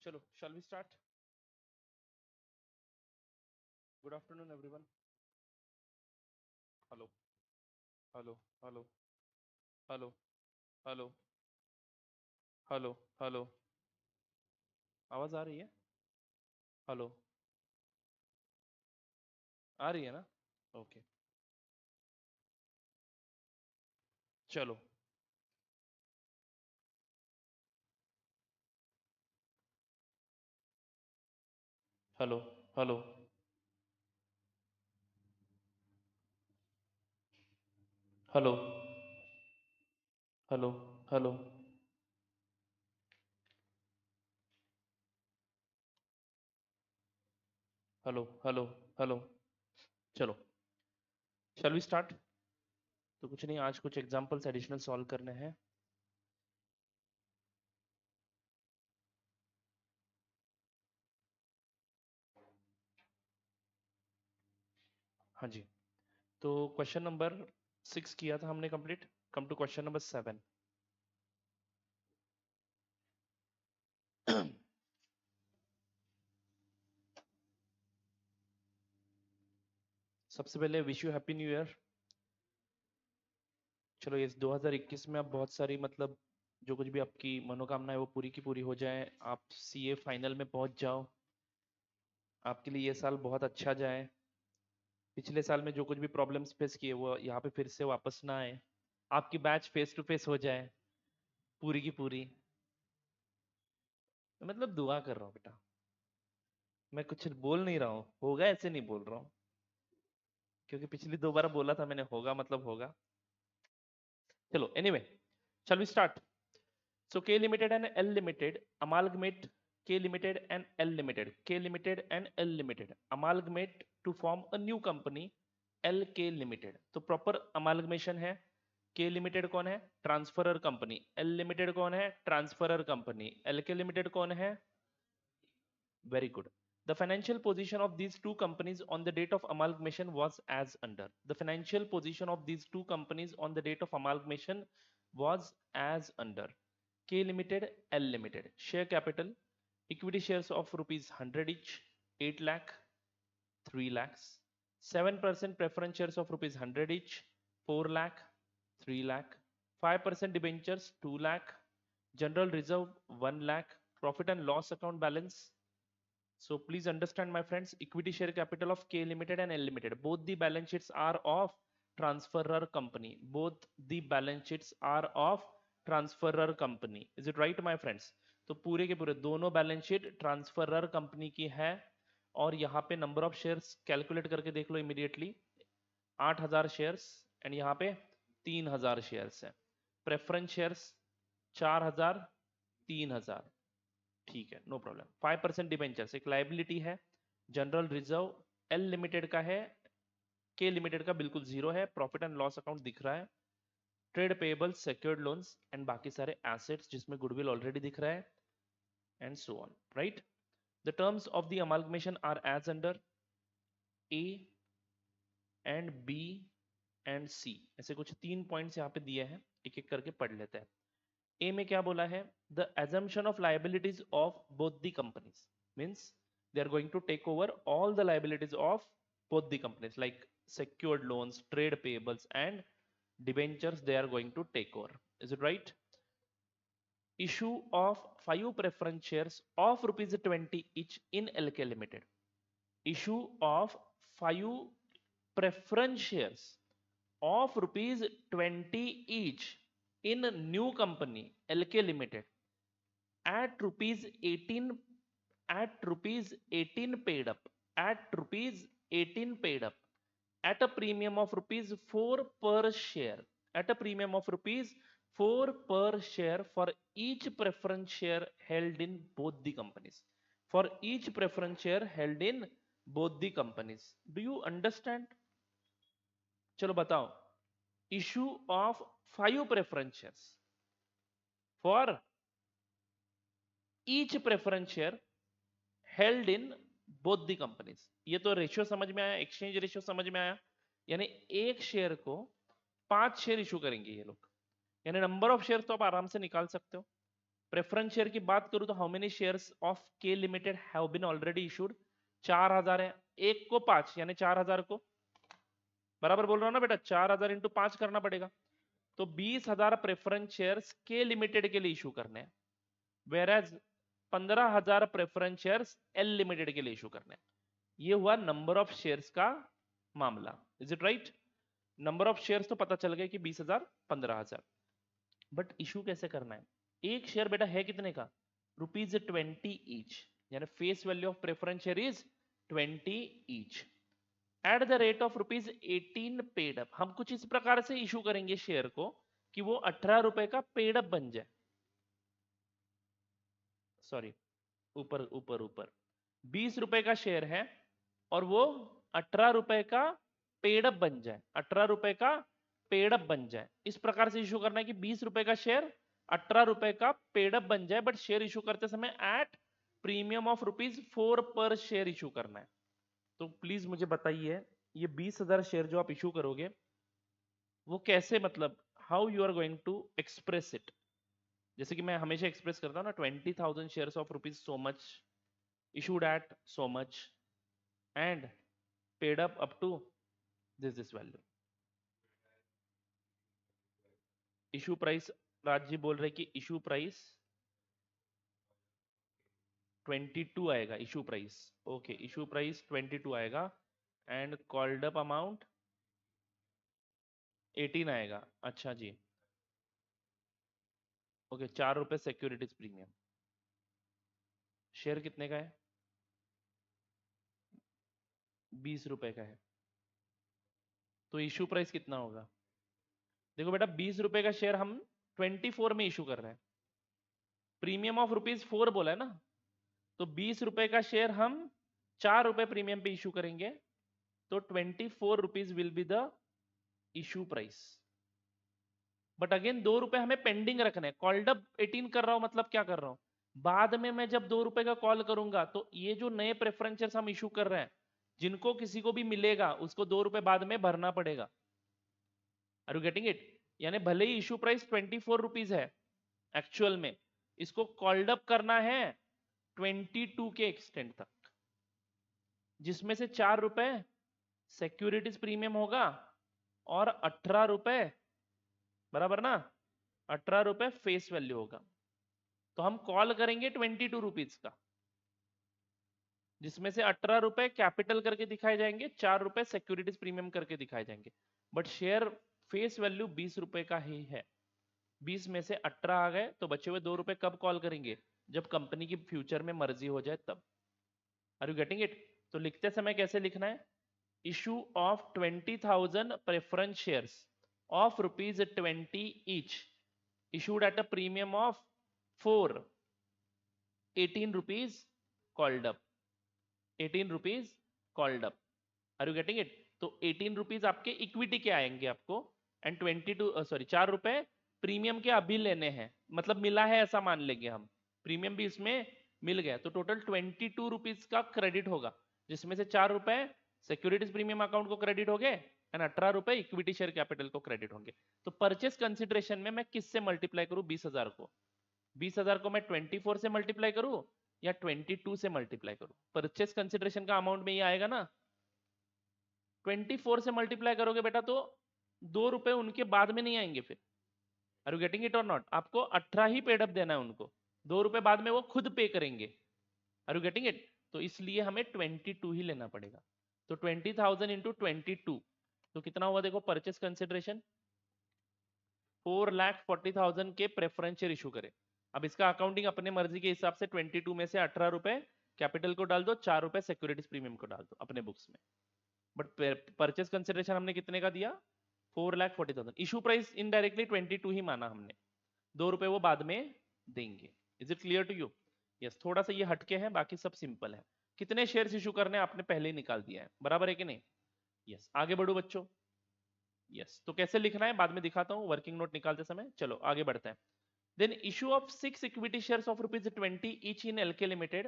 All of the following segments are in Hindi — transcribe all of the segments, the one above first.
चलो, shall we start? Good afternoon, everyone. Hello, hello, hello, hello, hello, hello, hello. आवाज आ रही है? हेलो, आ रही है ना? ओके, चलो. Hello, hello, hello, hello, hello, hello, hello, hello. चलो, shall we start? तो कुछ नहीं, आज कुछ एग्जांपल्स एडिशनल सॉल्व करने हैं. हाँ जी. तो क्वेश्चन नंबर 6 किया था हमने complete. Come to question number 7. सबसे पहले wish you happy new year. चलो, इस 2021 में आप बहुत सारी मतलब जो कुछ भी आपकी मनोकामना है वो पूरी की पूरी हो जाए. आप सीए फाइनल में पहुंच जाओ. आपके लिए ये साल बहुत अच्छा जाए. पिछले साल में जो कुछ भी प्रॉब्लम्स फेस किए वो यहाँ पे फिर से वापस ना आए. आपकी बैच फेस टू फेस हो जाए पूरी की पूरी. मतलब दुआ कर रहा हूँ बेटा. मैं कुछ बोल नहीं रहा हूँ, होगा ऐसे नहीं बोल रहा हूँ. क्योंकि पिछली 2 बार बोला था मैंने, होगा मतलब होगा. चलो, anyway, shall we start? So K Limited and L Limited amalgamate. K Limited and L Limited. K Limited and L Limited amalgamate to form a new company, LK Limited. तो प्रॉपर amalgamation है. K Limited कौन है? Transferor company. L Limited कौन है? Transferor company. LK Limited कौन है? Very good. The financial position of these two companies on the date of amalgamation was as under. The financial position of these two companies on the date of amalgamation was as under. K Limited, L Limited. Share capital, equity shares of rupees 100 each, 8 lakh, 3 lakhs. 7% preference shares of rupees 100 each, 4 lakh, 3 lakh. 5% debentures, 2 lakh. General reserve, 1 lakh. Profit and loss account balance. So please understand, my friends, equity share capital of K Limited and L Limited. Both the balance sheets are of transferor company. Both the balance sheets are of transferor company. Is it right, my friends? तो पूरे के पूरे दोनों बैलेंस शीट ट्रांसफरर कंपनी की है. और यहाँ पे नंबर ऑफ शेयर्स कैलकुलेट करके देख लो इमीडिएटली. 8,000 शेयर्स एंड यहाँ पे 3,000 शेयर्स है. Preference shares 4,000, 3,000. ठीक है, नो प्रॉब्लम. 5% डिबेंचर्स एक लाइबिलिटी है. जनरल रिजर्व एल लिमिटेड का है, के लिमिटेड का बिल्कुल जीरो है. प्रॉफिट एंड लॉस अकाउंट दिख रहा है. Trade payables, secured loans and बाकी सारे एसेट्स जिसमें गुडविल ऑलरेडी दिख रहा है and so on. Right. The terms of the amalgamation are as under. A and B and C, ऐसे कुछ 3 पॉइंट्स यहाँ पे दिए हैं. एक एक करके पढ़ लेते हैं. ए में क्या बोला है? The assumption of liabilities of both the companies means they are going to take over all the liabilities of both the companies like secured loans, trade payables and debentures. They are going to take over. Is it right? Issue of 5 preference shares of rupees 20 each in LK Limited. Issue of 5 preference shares of rupees 20 each in new company LK Limited at rupees 18, at rupees 18 paid up, at rupees 18 paid up at a premium of rupees 4 per share, at a premium of rupees 4 per share for each preference share held in both the companies. For each preference share held in both the companies. Do you understand? चलो बताओ. Issue of 5 preference shares for each preference share held in both the companies. ये तो रेशियो समझ में आया, एक्सचेंज रेशियो समझ में आया. यानी एक शेयर को 5 शेयर इशू करेंगे ये लोग. यानी नंबर ऑफ शेयर तो आप आराम से निकाल सकते हो. प्रेफरेंस शेयर की बात करूं तो how many shares of K limited have been already issued? 4000 है, एक को 5 यानी 4000 को, बराबर बोल रहा हूं ना बेटा, 4000 इंटू 5 करना पड़ेगा। तो 20,000 प्रेफरेंस शेयर्स के लिमिटेड के लिए इशू करने हैं, whereas 15,000 preference shares L limited के लिए इशू करने हैं। ये हुआ नंबर ऑफ शेयर्स का मामला। Is it right? Number of shares तो पता चल गया कि 20,000 15,000, बट इशू कैसे करना है? एक शेयर बेटा है कितने का? ₹20 ईच, यानी face value of preference share is 20 each eight the rate of ₹18 paid up. हम कुछ इस प्रकार से इशू करेंगे शेयर को कि वो 18 रुपए का पेड अप बन जाए। सॉरी, ऊपर ऊपर ऊपर 20 रुपए का शेयर है और वो 18 रुपए का पेड अप बन जाए, 18 रुपए का पेड अप बन जाए। इस प्रकार से इशू करना है कि 20 रुपए का शेयर 18 रुपए का पेड अप बन जाए, बट शेयर इशू करते समय एट प्रीमियम ऑफ ₹4 पर शेयर इशू करना है। तो प्लीज मुझे बताइए, ये 20,000 शेयर जो आप इशू करोगे वो कैसे, मतलब how you are going to express it? जैसे कि मैं हमेशा एक्सप्रेस करता हूँ ना, 20,000 shares of rupees so much issued at so much and paid up to this value. Issue price, Raj ji बोल रहे कि इशू प्राइस 22 आएगा, issue price. Okay, issue price 22 आएगा एंड कॉल्ड अप अमाउंट 18 आएगा। अच्छा जी, ओके, 4 रुपए सिक्योरिटीज प्रीमियम। शेयर कितने का है? 20 रुपए का है, तो इशू प्राइस कितना होगा? देखो बेटा, 20 रुपए का शेयर हम 24 में इशू कर रहे हैं, प्रीमियम ऑफ ₹4 बोला है ना, तो 20 रुपए का शेयर हम 4 रुपए प्रीमियम पे इशू करेंगे, तो 24 rupees will be the issue price. But again 2 रुपए हमें पेंडिंग रखना है। कॉल्ड अप 18 कर रहा हूं, मतलब क्या कर रहा हूं, बाद में मैं जब 2 रुपए का कॉल करूंगा तो ये जो नए प्रेफरेंसेस हम इशू कर रहे हैं, जिनको किसी को भी मिलेगा उसको 2 रुपए बाद में भरना पड़ेगा। Are you getting it? यानी भले ही इशू प्राइस 24 रुपीज है एक्चुअल में, इसको कॉल्ड अप करना है 22 के एक्सटेंट तक, जिसमें से 4 रुपए सिक्योरिटीज प्रीमियम होगा और 18 रुपए, बराबर ना, 18 रुपए फेस वैल्यू होगा। तो हम कॉल करेंगे 22 रुपीज का, जिसमें से 18 रुपए कैपिटल करके दिखाए जाएंगे, 4 रुपए सिक्योरिटीज प्रीमियम करके दिखाए जाएंगे, बट शेयर फेस वैल्यू 20 रुपए का ही है। 20 में से 18 आ गए, तो बचे हुए 2 रुपए कब कॉल करेंगे? जब कंपनी की फ्यूचर में मर्जी हो जाए तब। Are you getting it? तो लिखते समय कैसे लिखना है? Issue of 20,000 preference shares of ₹20 each issued at a premium of 4, 18 rupees called up, 18 rupees called up. Are you getting it? तो 18 रुपीज आपके इक्विटी के आएंगे आपको, एंड 4 रुपए प्रीमियम के अभी लेने हैं, मतलब मिला है ऐसा मान लेंगे हम, प्रीमियम भी इसमें मिल गया, तो टोटल 22 रुपीज का क्रेडिट होगा, जिसमें से 4 रुपए सिक्योरिटीज प्रीमियम अकाउंट को क्रेडिट हो गए एंड 18 रुपए इक्विटी शेयर कैपिटल को क्रेडिट होंगे। तो परचेस कंसिडरेशन में मैं किससे मल्टीप्लाई करूं 20,000 को? 20,000 को मैं 24 से मल्टीप्लाई करूं या 22 से मल्टीप्लाई करूं? परचेस कंसिडरेशन का अमाउंट में ये आएगा ना, 24 से मल्टीप्लाई करोगे बेटा तो 2 रुपए उनके बाद में नहीं आएंगे फिर। आर यू गेटिंग इट और नॉट? आपको 18 ही पेड अप देना है उनको, 2 रुपए बाद में वो खुद पे करेंगे। Are you getting it? तो इसलिए हमें 22 ही लेना पड़ेगा। तो 20,000 इंटू 22, तो कितना हुआ देखो परचेस कंसिडरेशन? 4,40,000 के प्रेफरेंस शेयर इशू करे। अब इसका अकाउंटिंग अपने मर्जी के हिसाब से 22 में से 18 रुपए कैपिटल को डाल दो, 4 रुपए सिक्योरिटीज प्रीमियम को डाल दो अपने बुक्स में। बट परचेस कंसिडरेशन हमने कितने का दिया? 4,40,000। इशू प्राइस इनडायरेक्टली 22 ही माना हमने, 2 रुपए वो बाद में देंगे। Is it clear to you? Yes, थोड़ा सा ये हटके हैं, बाकी सब सिंपल है। कितने शेयर्स इशू करने आपने पहले ही निकाल दिया है, बराबर है कि नहीं? यस, आगे बढ़ो बच्चों। यस, तो कैसे लिखना है बाद में दिखाता हूं वर्किंग नोट निकालते समय। चलो आगे बढ़ते हैं। Then issue of 6 equity shares of ₹20 each in LK limited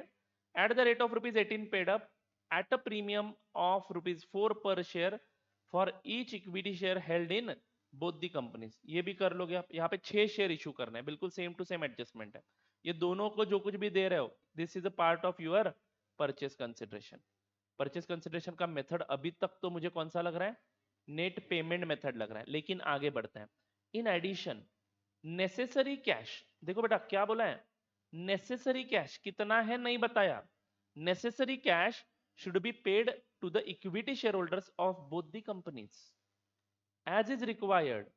at the rate of ₹18 paid up at a premium of ₹4 per share for each equity share held in both the companies। ये भी कर लोगे आप। यहाँ पे 6 शेयर इशू करना है, बिल्कुल सेम टू सेम एडजस्टमेंट है। ये दोनों को जो कुछ भी दे रहे हो, this is a part of your purchase consideration. Purchase consideration का मेथड अभी तक तो मुझे कौन सा लग रहा है, नेट पेमेंट मेथड लग रहा है, लेकिन आगे बढ़ते हैं। इन एडिशन नेसेसरी कैश, देखो बेटा क्या बोला है, नेसेसरी कैश कितना है नहीं बताया, necessary cash should be paid to the equity share holders of both the companies as is required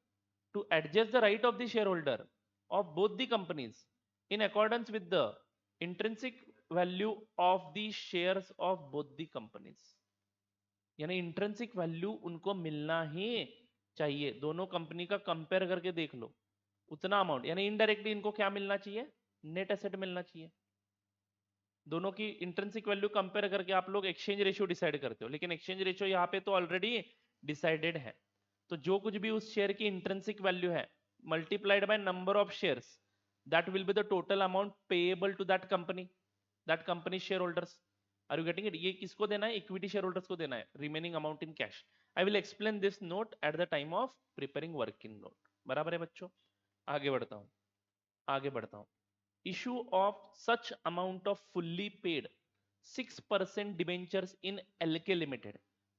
to adjust the right of the shareholder of both the companies in accordance with the intrinsic value of the shares of both the companies। यानी इंट्रिंसिक वैल्यू उनको मिलना ही चाहिए, दोनों कंपनी का कंपेयर करके देख लो उतना अमाउंट, यानी इनडायरेक्टली इनको क्या मिलना चाहिए, नेट एसेट मिलना चाहिए। दोनों की इंट्रिंसिक वैल्यू कंपेयर करके आप लोग एक्सचेंज रेशियो डिसाइड करते हो, लेकिन एक्सचेंज रेशियो यहाँ पे तो ऑलरेडी डिसाइडेड है। तो जो कुछ भी उस शेयर की इंट्रिंसिक वैल्यू है multiplied by number of shares, that will be the total amount payable to that company share holders. Are you getting it? ये किसको देना है, इक्विटी शेयर होल्डर्स को देना है, remaining amount in cash. I will explain this note at the time of preparing working note. बराबर है बच्चों? आगे बढ़ता हूं। issue of such amount of fully paid 6% debentures in LK Limited।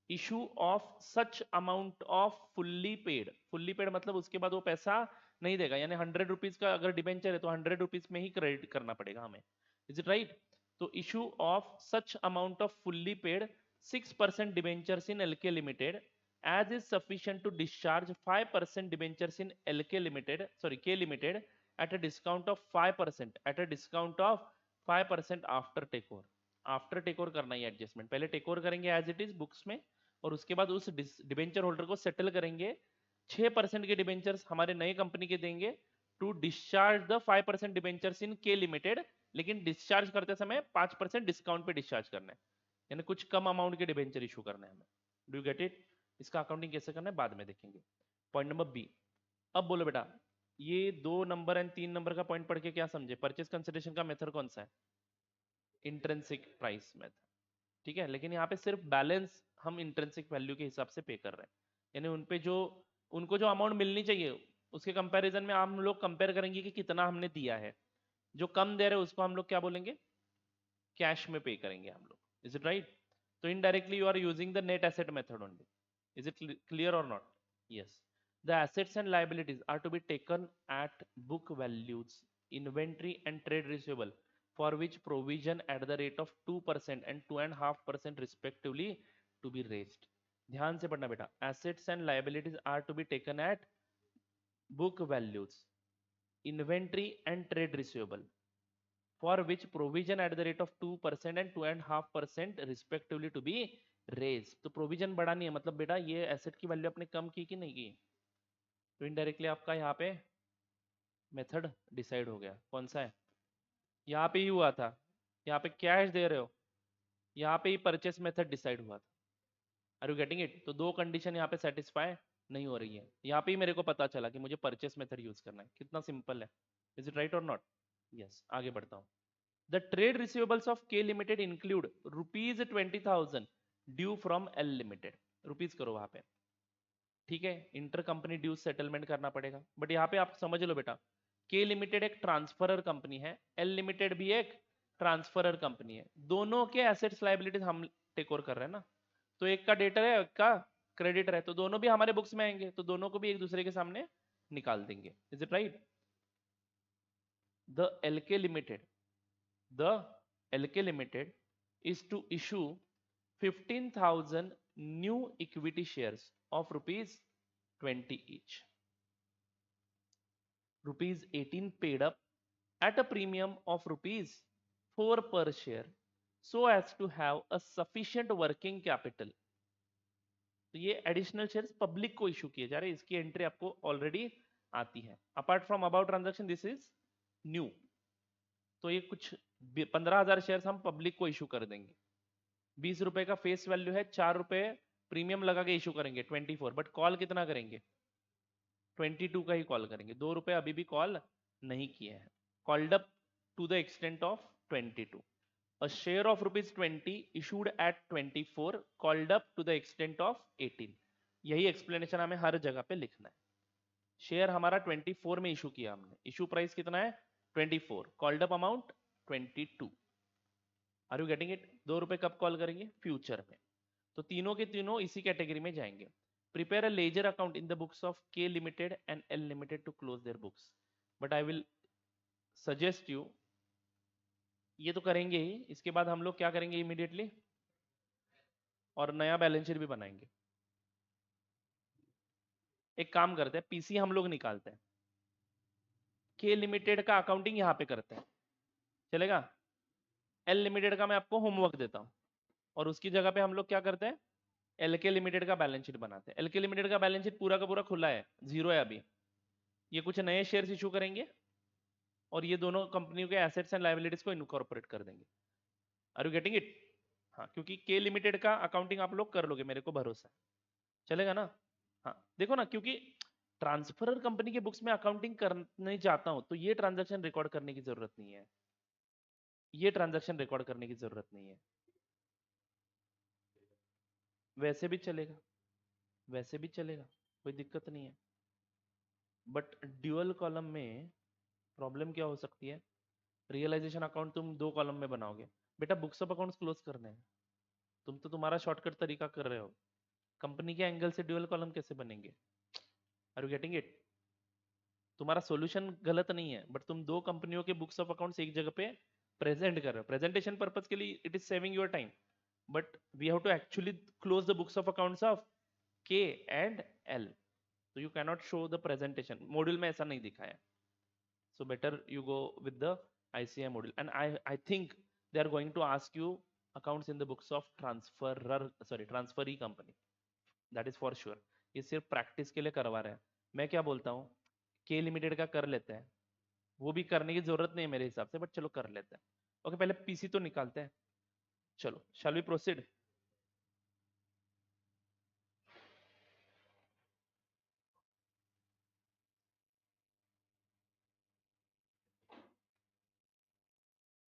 issue of such amount of fully paid मतलब उसके बाद वो पैसा नहीं देगा, यानी 100 रुपीज का अगर डिबेंचर है तो 100 रुपीज में ही क्रेडिट करना पड़ेगा हमें। Is it right? तो issue of such amount of fully paid 6% debentures in LK Limited as is sufficient to discharge 5% debentures in LK Limited, sorry K Limited at a discount of 5%, at a discount of 5% after take over. After take over करना ही एडजस्टमेंट, पहले टेक ओवर करेंगे एज इट इज बुक्स में, और उसके बाद उस डिबेंचर होल्डर को सेटल करेंगे, 6% के डिबेंचर्स हमारे नए कंपनी के देंगे to discharge the 5% debentures in K limited, लेकिन डिस्चार्ज करते समय 5% डिस्काउंट पे डिस्चार्ज करना है, यानी कुछ कम अमाउंट के डिबेंचर इशू करना है हमें। Do you get it? इसका अकाउंटिंग कैसे करना है बाद में देखेंगे। Point number B. अब बोलो बेटा, ये 2 नंबर एंड 3 नंबर का पॉइंट पढ़ के क्या समझे, परचेस कंसिडरेशन का मेथड कौन सा है, इंट्रिंसिक प्राइस मेथड। ठीक है, लेकिन यहाँ पे सिर्फ बैलेंस हम इंट्रिंसिक वैल्यू के हिसाब से पे कर रहे हैं, यानी उन पे जो उनको जो अमाउंट मिलनी चाहिए उसके कंपैरिजन में हम लोग कंपेयर करेंगे कि कितना हमने दिया है, जो कम दे रहे हैं उसको हम लोग क्या बोलेंगे, कैश में पे करेंगे हम लोग। Is it right? तो indirectly you are using the net asset method only. Is it clear और not? Yes. The assets and liabilities are to be taken at book values, inventory and trade receivable, for which provision at the rate of 2% and 2.5% respectively to be raised। ध्यान से पढ़ना बेटा, assets and liabilities are to be taken at book values, inventory and trade receivable, for which provision at the rate of 2% and 2.5% respectively to be raised। तो प्रोविजन बढ़ानी है, मतलब बेटा ये एसेट की वैल्यू आपने कम की कि नहीं की, तो इनडायरेक्टली आपका यहाँ पे मेथड डिसाइड हो गया। कौन सा है? यहाँ पे ही हुआ था, यहाँ पे कैश दे रहे हो, यहाँ पे ही परचेस मेथड डिसाइड हुआ था। Are you getting it? तो दो कंडीशन यहाँ पे सेटिस्फाई नहीं हो रही है, यहाँ पे ही मेरे को पता चला कि मुझे परचेस मेथड यूज करना है। कितना सिंपल है। इज इट राइट और नॉट? यस। आगे बढ़ता हूँ। The trade receivables of K limited include ₹20,000 due from L limited. Rupees करो वहां पे, ठीक है, इंटर कंपनी ड्यूज सेटलमेंट करना पड़ेगा। बट यहाँ पे आप समझ लो बेटा, के लिमिटेड एक ट्रांसफरर कंपनी है, एल लिमिटेड भी एक ट्रांसफरर कंपनी है, दोनों के एसेट्स लाइबिलिटीज हम टेक ओवर कर रहे हैं ना, तो एक का डेटर है एक का क्रेडिटर है, तो दोनों भी हमारे बुक्स में आएंगे, तो दोनों को भी एक दूसरे के सामने निकाल देंगे। Is it right? The LK limited is to issue 15,000 new equity shares of ₹20 each, ₹18 paid up at a premium of ₹4 per share so as to have a sufficient working capital। तो ये एडिशनल शेयर्स पब्लिक को इशू किए जा रहे हैं, इसकी एंट्री आपको ऑलरेडी आती है। Apart from about transaction this is new. तो ये कुछ 15,000 शेयर्स हम पब्लिक को इशू कर देंगे, 20 रुपए का फेस वैल्यू है, 4 रुपए प्रीमियम लगा के इशू करेंगे 24, बट कॉल कितना करेंगे, 22 का ही कॉल करेंगे, 2 रुपए अभी भी कॉल नहीं किए हैं। Called up to the extent of 22, a share of ₹20 issued at 24 called up to the extent of 18। यही एक्सप्लेनेशन हमें हर जगह पे लिखना है। शेयर हमारा 24 में इशू किया हमने, इशू प्राइस कितना है 24, called up amount 22। Are you getting it? 2 रुपए कब कॉल करेंगे? फ्यूचर में। तो तीनों के तीनों इसी कैटेगरी में जाएंगे। Prepare a ledger account in the books of K limited and L limited to close their books, but I will suggest you, ये तो करेंगे ही, इसके बाद हम लोग क्या करेंगे इमीडिएटली, और नया बैलेंस शीट भी बनाएंगे। एक काम करते हैं, पीसी हम लोग निकालते हैं, के लिमिटेड का अकाउंटिंग यहाँ पे करते हैं, चलेगा? एल लिमिटेड का मैं आपको होमवर्क देता हूँ, और उसकी जगह पे हम लोग क्या करते हैं, एल के लिमिटेड का बैलेंस शीट बनाते हैं। एल के लिमिटेड का बैलेंस शीट पूरा का पूरा खुला है, जीरो है अभी। ये कुछ नए शेयर्स इशू करेंगे और ये दोनों कंपनियों के एसेट्स एंड लायबिलिटीज को इनकॉर्पोरेट कर देंगे। Are you getting it? हाँ, क्योंकि के लिमिटेड का अकाउंटिंग आप लोग कर लोगे, मेरे को भरोसा है, चलेगा ना? हाँ देखो ना, क्योंकि ट्रांसफरर कंपनी के बुक्स में अकाउंटिंग करने जाता हूं तो ये ट्रांजैक्शन रिकॉर्ड करने की जरूरत नहीं है, ये ट्रांजैक्शन रिकॉर्ड करने की जरूरत नहीं है। वैसे भी चलेगा, वैसे भी चलेगा, कोई दिक्कत नहीं है। बट ड्यूअल कॉलम में प्रॉब्लम क्या हो सकती है, रियलाइजेशन अकाउंट तुम 2 कॉलम में बनाओगे, बेटा बुक्स ऑफ अकाउंट्स क्लोज करने हैं, तुम तो तुम्हारा शॉर्टकट तरीका कर रहे हो, कंपनी के एंगल से ड्यूअल कॉलम कैसे बनेंगे? Are you getting it? तुम्हारा सॉल्यूशन गलत नहीं है, बट तुम 2 कंपनियों के बुक्स ऑफ अकाउंट्स एक जगह पे प्रेजेंट कर रहे हो, प्रेजेंटेशन पर्पज के लिए it is saving your time, but we have to actually close the books of accounts of K and L, तो you cannot show the presentation, module में ऐसा नहीं दिखाया, so better you go with the ICI module, and I think they are going to ask you accounts in the books of transferee company, that is for sure। ये सिर्फ प्रैक्टिस के लिए करवा रहे हैं। मैं क्या बोलता हूँ, के लिमिटेड का कर लेते हैं, वो भी करने की जरूरत नहीं है मेरे हिसाब से, बट चलो कर लेते हैं। ओके, पहले पीसी तो निकालते हैं, चलो shall we proceed?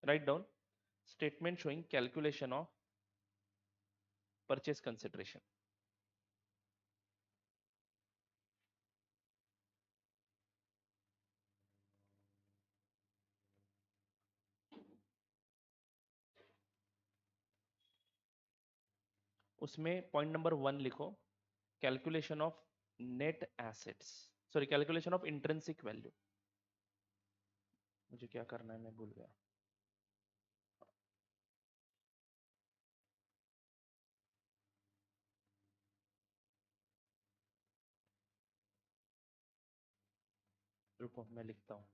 Write down statement showing calculation of purchase consideration. उसमें पॉइंट नंबर 1 लिखो, calculation of net assets, sorry calculation of intrinsic value. मुझे क्या करना है मैं भूल गया। रुको मैं लिखता हूँ।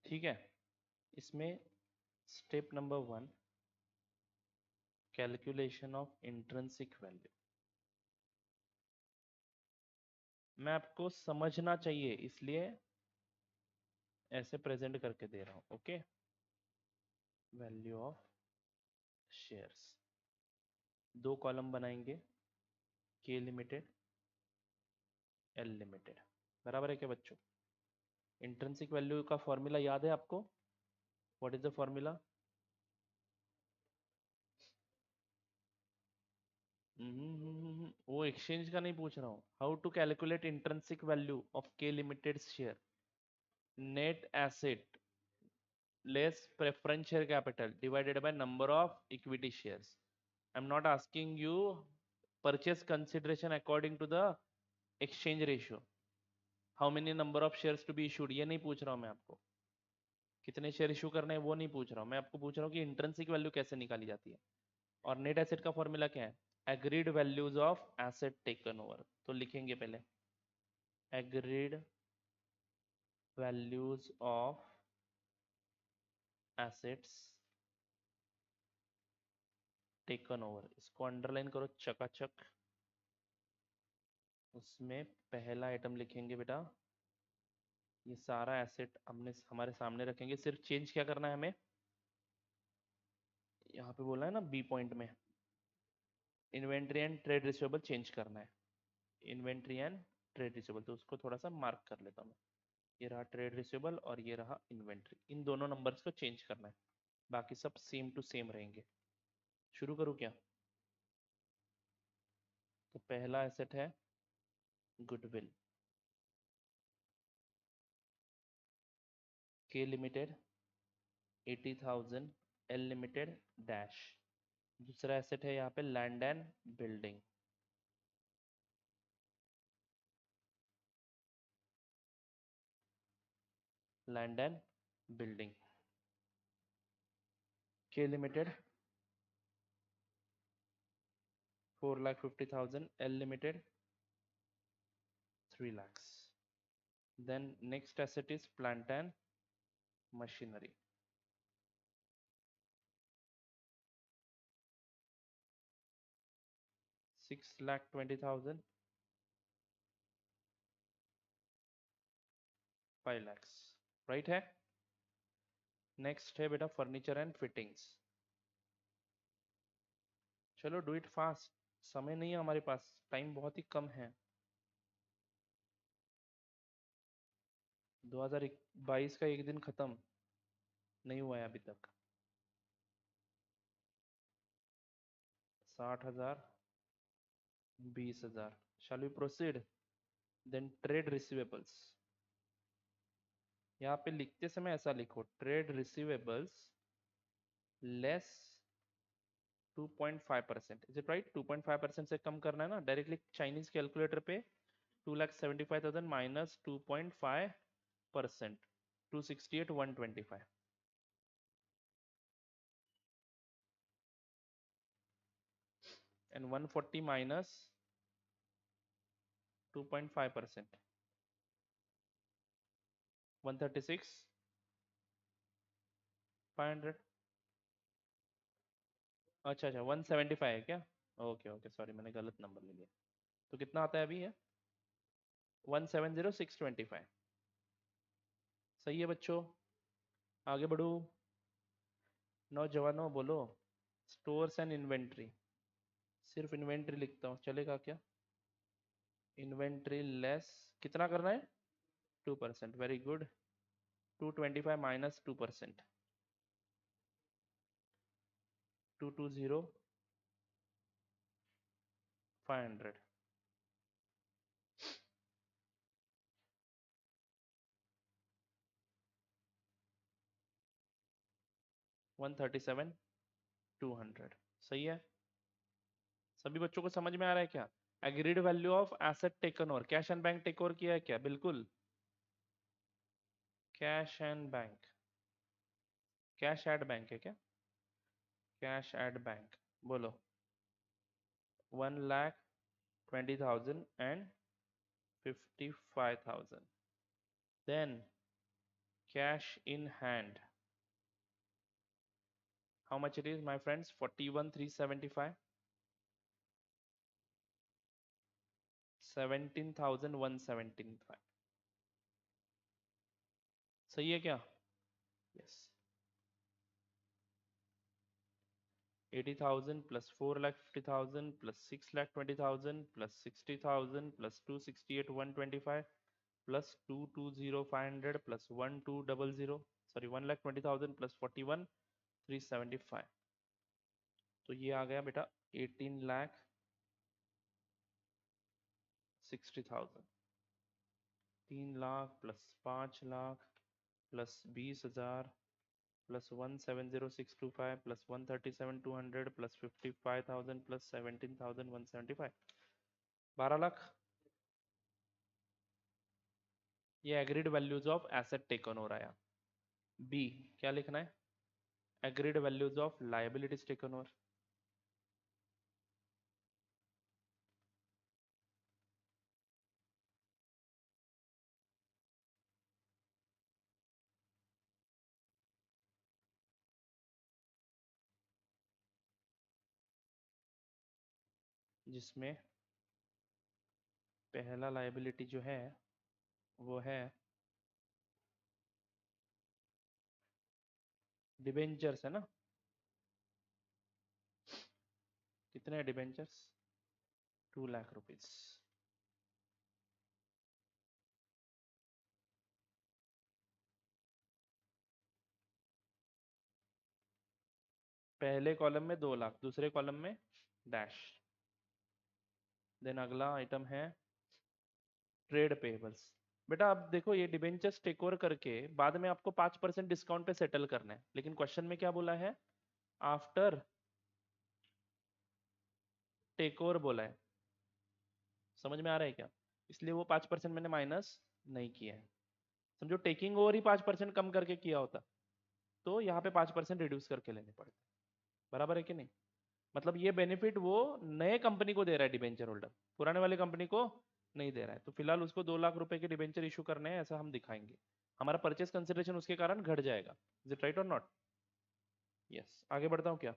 ठीक है, इसमें step number 1 calculation of intrinsic value, मैं आपको समझना चाहिए इसलिए ऐसे प्रेजेंट करके दे रहा हूँ। Okay, value of shares, 2 column बनाएंगे, के लिमिटेड एल लिमिटेड, बराबर है क्या बच्चों? इंट्रिंसिक वैल्यू का फॉर्मूला याद है आपको? What is the formula? वो एक्सचेंज का नहीं पूछ रहा हूँ, how to calculate intrinsic value of K limited share, net asset less preference share capital divided by number of equity shares। I'm not asking you purchase consideration according to the exchange ratio, how many number of shares to be issued, ये नहीं पूछ रहा हूँ मैं आपको, कितने शेयर इशू करने हैं वो नहीं पूछ रहा हूँ मैं आपको, पूछ रहा हूँ कि इंट्रिंसिक वैल्यू कैसे निकाली जाती है। और नेट एसेट का फॉर्मूला क्या है? Agreed values of asset taken over, तो लिखेंगे पहले agreed values of assets taken over, इसको अंडरलाइन करो चकाचक। उसमें पहला आइटम लिखेंगे बेटा, ये सारा एसेट हमने हमारे सामने रखेंगे, सिर्फ चेंज क्या करना है हमें, यहाँ पे बोला है ना बी पॉइंट में, inventory and trade receivable change करना है, इन्वेंट्री एंड ट्रेड रिसीवेबल, तो उसको थोड़ा सा मार्क कर लेता हूँ मैं। ये रहा ट्रेड रिसीवेबल और ये रहा इन्वेंट्री, इन दोनों नंबर्स को चेंज करना है, बाकी सब सेम टू सेम रहेंगे। शुरू करूँ क्या? तो पहला एसेट है goodwill, K limited 80,000, L limited dash. दूसरा एसेट है यहाँ पे land and building, land and building, K limited 4,50,000, L limited 3 lakhs. Then next asset is plant and machinery. 6,20,000, 5 lakhs. Right है? नेक्स्ट है बेटा फर्नीचर एंड फिटिंग्स। चलो डू इट फास्ट, समय नहीं है हमारे पास, टाइम बहुत ही कम है। 2022 का एक दिन खत्म नहीं हुआ है अभी तक। 60,000, 20,000। Shall we proceed? Then trade receivables, यहाँ पे लिखते समय ऐसा लिखो, trade receivables less 2.5%। Is it right? 2.5% से कम करना है ना, डायरेक्टली चाइनीज कैलकुलेटर पे 2,75,000 माइनस 2.5%, 268,125। and 140 minus 2.5%, 136,500। अच्छा अच्छा 175 है क्या? ओके ओके सॉरी, मैंने गलत नंबर ले लिया। तो कितना आता है अभी है? 170,625। सही है बच्चों, आगे बढ़ो। नौजवानों बोलो, स्टोर्स एंड इन्वेंट्री, सिर्फ इन्वेंट्री लिखता हूँ चलेगा क्या? इन्वेंट्री लेस कितना करना है? 2%, वेरी गुड। 225 माइनस 2%, 220,500। 137,200। सही है? सभी बच्चों को समझ में आ रहा है क्या? Agreed value of asset taken over, cash and bank take over किया है क्या? बिल्कुल, cash and bank, cash at bank है क्या? कैश एट बैंक बोलो। 1,20,000 and 55,000। Then cash in hand, how much it is my friends? 41,375, 17,175। सही है क्या? Yes. 80,000 plus 4,50,000 plus 6,20,000 plus 60,000 plus 268,125 plus 220,500 plus 1,200, sorry 1,20,000 plus 41,375। तो ये आ गया बेटा 18,60,000। 3 lakh plus 5 lakh plus 20,000 plus 170,625 plus 137,200 plus 55,000 plus 17,175, 12 lakh. ये agreed values of asset taken over आया। बी क्या लिखना है? Agreed values of liabilities taken over, जिसमें पहला लायबिलिटी जो है वो है डिबेंचर्स, है ना? कितने डिबेंचर्स? 2 लाख रुपीज। पहले कॉलम में 2 लाख, दूसरे कॉलम में डैश। देन अगला आइटम है ट्रेड पेबल्स। बेटा अब देखो, ये डिबेंचर्स टेक ओवर करके बाद में आपको 5% डिस्काउंट पे सेटल करना है, लेकिन क्वेश्चन में क्या बोला है? आफ्टर टेक ओवर बोला है। समझ में आ रहा है क्या? इसलिए वो 5% मैंने माइनस नहीं किया है। समझो टेकिंग ओवर ही 5% कम करके किया होता तो यहाँ पे 5% रिड्यूस करके लेने पड़ते। बराबर है कि नहीं? मतलब ये बेनिफिट वो नए कंपनी को दे रहा है डिबेंचर होल्डर, पुराने वाले कंपनी को नहीं दे रहा है। तो फिलहाल उसको 2 लाख रुपए के डिबेंचर इशू करने हैं, ऐसा हम दिखाएंगे। हमारा परचेस कंसिडरेशन उसके कारण घट जाएगा। इज इट राइट और नॉट? यस। आगे बढ़ता हूँ क्या?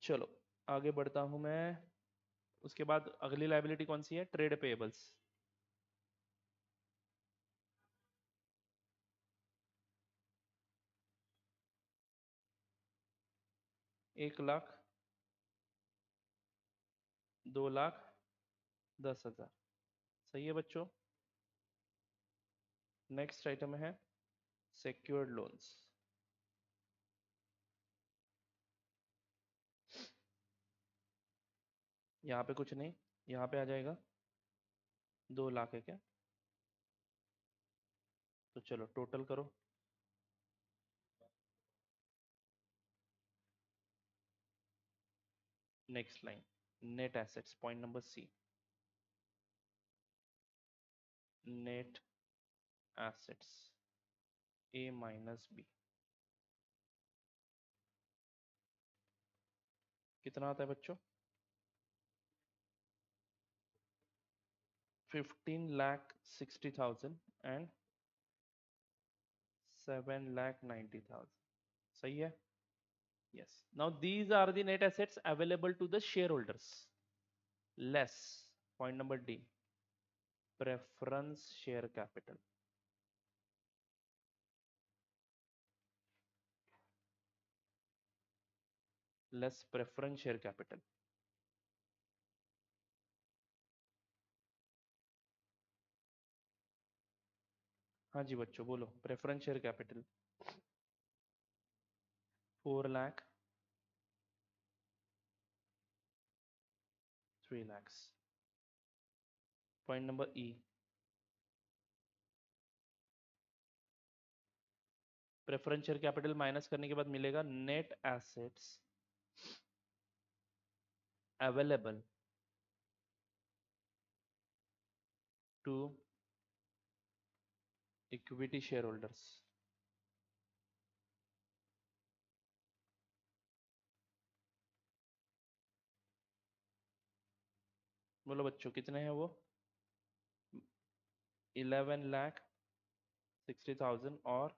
चलो आगे बढ़ता हूँ मैं। उसके बाद अगली लाइबिलिटी कौन सी है? Trade payables. 1 लाख, 2 लाख 10 हजार। सही है बच्चों। नेक्स्ट आइटम है सेक्योर्ड लोन्स। यहाँ पे कुछ नहीं, यहाँ पे आ जाएगा 2 लाख है क्या? तो चलो टोटल करो। Next line, net assets, point number C. Net assets A minus B कितना आता है बच्चों? 15,60,000 एंड 7,90,000। सही है? Yes. Now these are the net assets available to the share holders less, point number D, preference share capital. Less preference share capital. हाँ जी बच्चों बोलो, preference share capital 4 lakh, 3 lakhs। Point number E, preference share capital minus करने के बाद मिलेगा net assets available to equity share holders. बोलो बच्चों कितने हैं वो? 11,60,000 और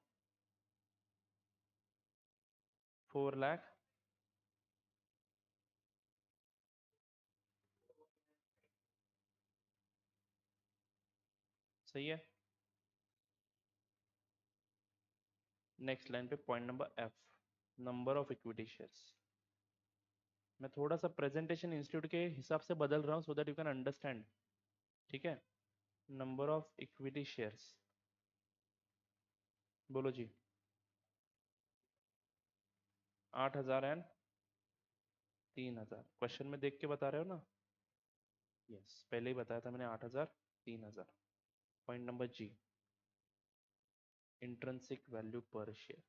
4 लाख। सही है। नेक्स्ट लाइन पे point number F, number of equity shares. मैं थोड़ा सा प्रेजेंटेशन इंस्टीट्यूट के हिसाब से बदल रहा हूँ सो दैट यू कैन अंडरस्टैंड। ठीक है। नंबर ऑफ इक्विटी शेयर्स, बोलो जी। 8,000 एंड 3,000। क्वेश्चन में देख के बता रहे हो ना? यस, पहले ही बताया था मैंने, 8,000 3,000। पॉइंट नंबर जी, इंट्रिंसिक वैल्यू पर शेयर।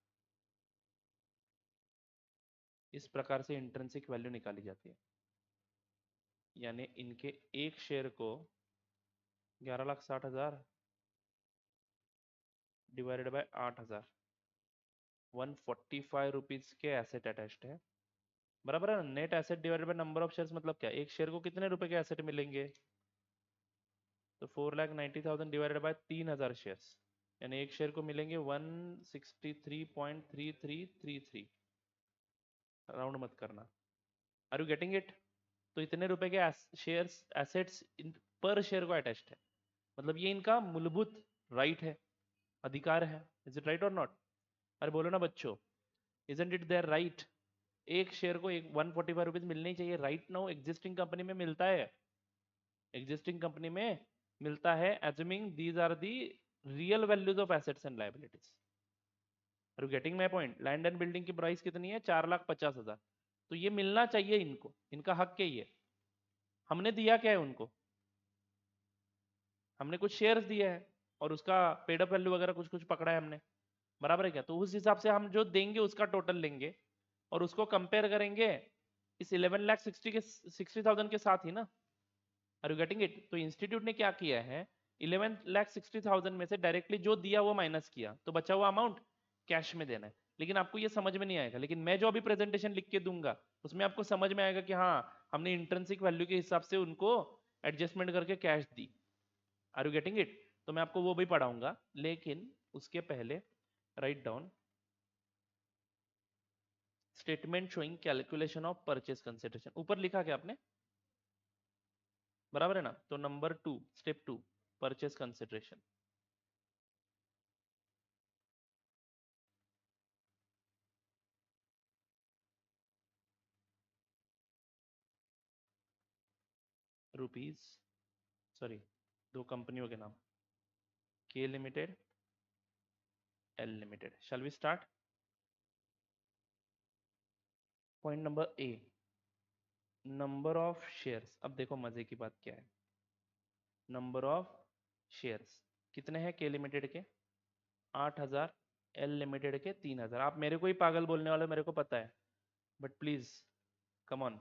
इस प्रकार से इंट्रिंसिक वैल्यू निकाली जाती है, यानी इनके एक शेयर को 11,60,000 डिवाइडेड बाय 8,000, 145 रुपीज के एसेट अटैच्ड है। बराबर है ना? Net asset divided by number of shares मतलब क्या? एक शेयर को कितने रुपए के एसेट मिलेंगे? तो 4,90,000 डिवाइडेड बाय 3,000 शेयर्स, यानी एक शेयर को मिलेंगे 163.3333। राउंड मत करना। Are you getting it? तो इतने रुपए के शेयर्स एसेट्स पर शेयर को अटैच्ड है, मतलब ये इनका मूलभूत राइट है, अधिकार है। इज इट राइट और नॉट? अरे बोलो ना बच्चों, इजंट इट देयर राइट? एक शेयर को एक 145 रुपीज मिलने ही चाहिए राइट नाउ। एग्जिस्टिंग कंपनी में मिलता है, एग्जिस्टिंग कंपनी में मिलता है, assuming these are the real values of assets and liabilities. Are you getting my point? Land and building की प्राइस कितनी है? 4,50,000। तो ये मिलना चाहिए इनको, इनका हक है ये। हमने दिया क्या है उनको? हमने कुछ शेयर्स दिया है और उसका पेड अप वैल्यू वगैरह कुछ कुछ पकड़ा है हमने, बराबर है क्या? तो उस हिसाब से हम जो देंगे उसका टोटल लेंगे और उसको कंपेयर करेंगे इस 11,60,000 के साथ ही ना। Are you getting it? तो इंस्टीट्यूट ने क्या किया है, 11,60,000 में से डायरेक्टली जो दिया वो माइनस किया, तो बचा हुआ अमाउंट कैश में देना है। लेकिन आपको ये समझ में नहीं आएगा, लेकिन मैं जो अभी प्रेजेंटेशन लिख के दूंगा उसमें आपको समझ में आएगा कि हाँ हमने इंट्रिंसिक वैल्यू के हिसाब से उनको एडजस्टमेंट करके कैश दी। Are you getting it? तो मैं आपको वो भी पढ़ाऊंगा, लेकिन उसके पहले write down statement showing calculation of purchase consideration. ऊपर लिखा क्या आपने? बराबर है ना? तो number 2, step 2, purchase consideration. Rupees, sorry, दो कंपनियों के नाम, K limited, L limited. Shall we start? Point number A, number of shares. अब देखो मजे की बात क्या है, नंबर ऑफ शेयर्स कितने हैं के लिमिटेड के? 8,000। एल लिमिटेड के 3,000। आप मेरे को ही पागल बोलने वाले हो, मेरे को पता है, but please come on,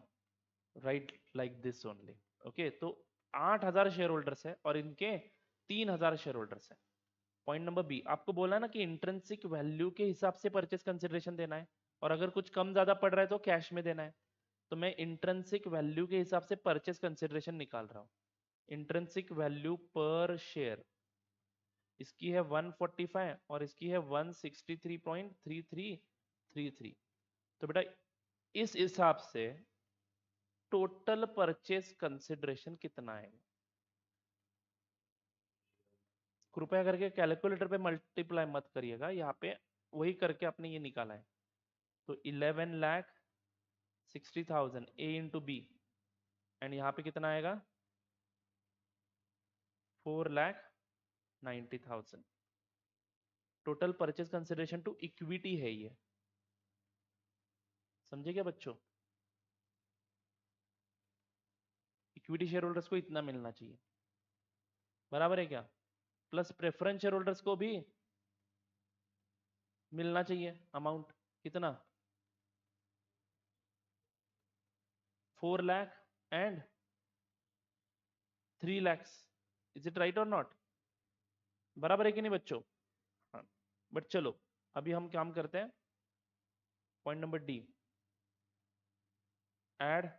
right like this only. Okay, तो 8,000 शेयर होल्डर्स है और इनके 3,000 शेयर होल्डर्स है। पॉइंट नंबर बी, आपको बोला ना कि इंट्रिंसिक वैल्यू के हिसाब से परचेस कंसिडरेशन देना है और अगर कुछ कम ज्यादा पड़ रहा है तो कैश में देना है। तो मैं इंट्रिंसिक वैल्यू के हिसाब से परचेस कंसिडरेशन निकाल रहा हूँ। इंट्रिंसिक वैल्यू पर शेयर, इसकी है 145 और इसकी है 163.3333। तो बेटा इस हिसाब से टोटल परचेस कंसिडरेशन कितना है? कृपया करके कैलकुलेटर पे मल्टीप्लाई मत करिएगा, यहाँ पे वही करके आपने ये निकाला है। तो 11,60,000 ए इंटू बी, एंड यहाँ पे कितना आएगा? 4,90,000। Total purchase consideration to equity है ये, समझे क्या बच्चों? इक्विटी शेयर होल्डर्स को इतना मिलना चाहिए, बराबर है क्या? प्लस प्रेफरेंस शेयर होल्डर्स को भी मिलना चाहिए अमाउंट, कितना? 4 lakh and 3 lakhs। Is it right और नॉट? बराबर है कि नहीं बच्चों? हाँ, बट चलो अभी हम काम करते हैं। Point number D, add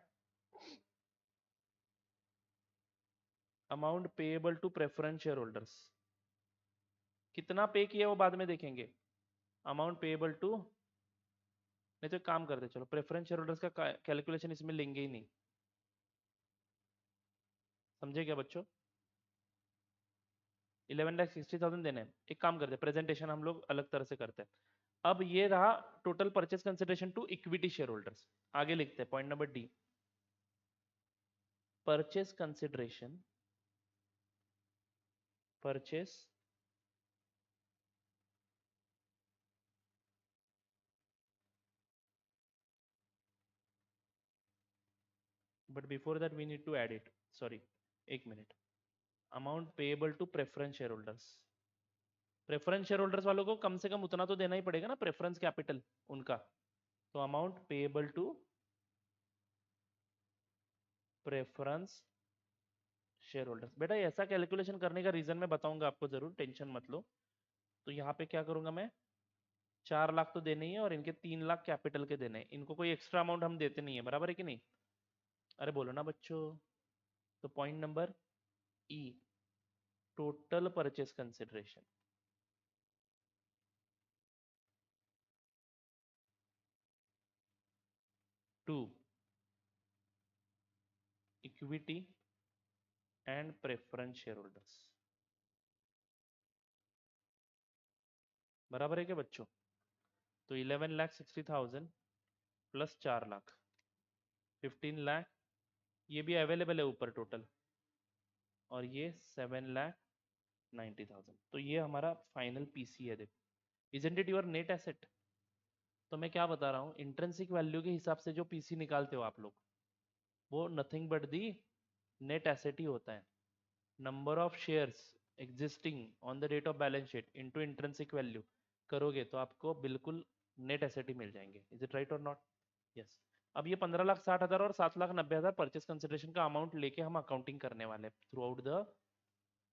amount payable to preference share holders. कितना पे किया वो बाद में देखेंगे, अमाउंट पेएबल टू, नहीं तो एक काम करते, चलो प्रेफरेंस शेयर होल्डर्स का कैलकुलेशन इसमें लेंगे ही नहीं। समझे क्या बच्चों? 11,60,000 देने हैं। एक काम करते हैं, प्रेजेंटेशन हम लोग अलग तरह से करते हैं। अब ये रहा total purchase consideration to equity share holders. आगे लिखते हैं point number D, purchase consideration, purchase but before that we need to add it, sorry एक minute, amount payable to preference share holders. Preference share holders वालों को कम से कम उतना तो देना ही पड़ेगा ना, प्रेफरेंस कैपिटल उनका। तो amount payable to preference share holders. बेटा ऐसा कैलकुलेशन करने का रीजन मैं बताऊंगा आपको जरूर, टेंशन मत लो। तो यहाँ पे क्या करूंगा मैं, 4 लाख तो देने ही है और इनके 3 लाख कैपिटल के देने हैं। इनको कोई एक्स्ट्रा अमाउंट हम देते नहीं है, बराबर है कि नहीं? अरे बोलो ना बच्चों। तो point number E, total purchase consideration, to equity and preference share holders. बराबर है क्या बच्चों? तो 11,60,000 प्लस 4 लाख, 15 लाख, ये भी अवेलेबल है ऊपर टोटल, और ये 7,90,000। तो ये हमारा फाइनल पीसी है। देखो, isn't it your net asset? तो मैं क्या बता रहा हूँ, इंट्रिंसिक वैल्यू के हिसाब से जो पीसी निकालते हो आप लोग, वो nothing but the net asset ही होता है। Number of shares existing on the date of balance sheet into intrinsic value करोगे तो आपको बिल्कुल नेट एसेट ही मिल जाएंगे। इज इट राइट और नॉट? यस। अब ये 15,60,000 और 7,90,000 परचेस कंसिडरेशन का अमाउंट लेके हम अकाउंटिंग करने वाले हैं through out the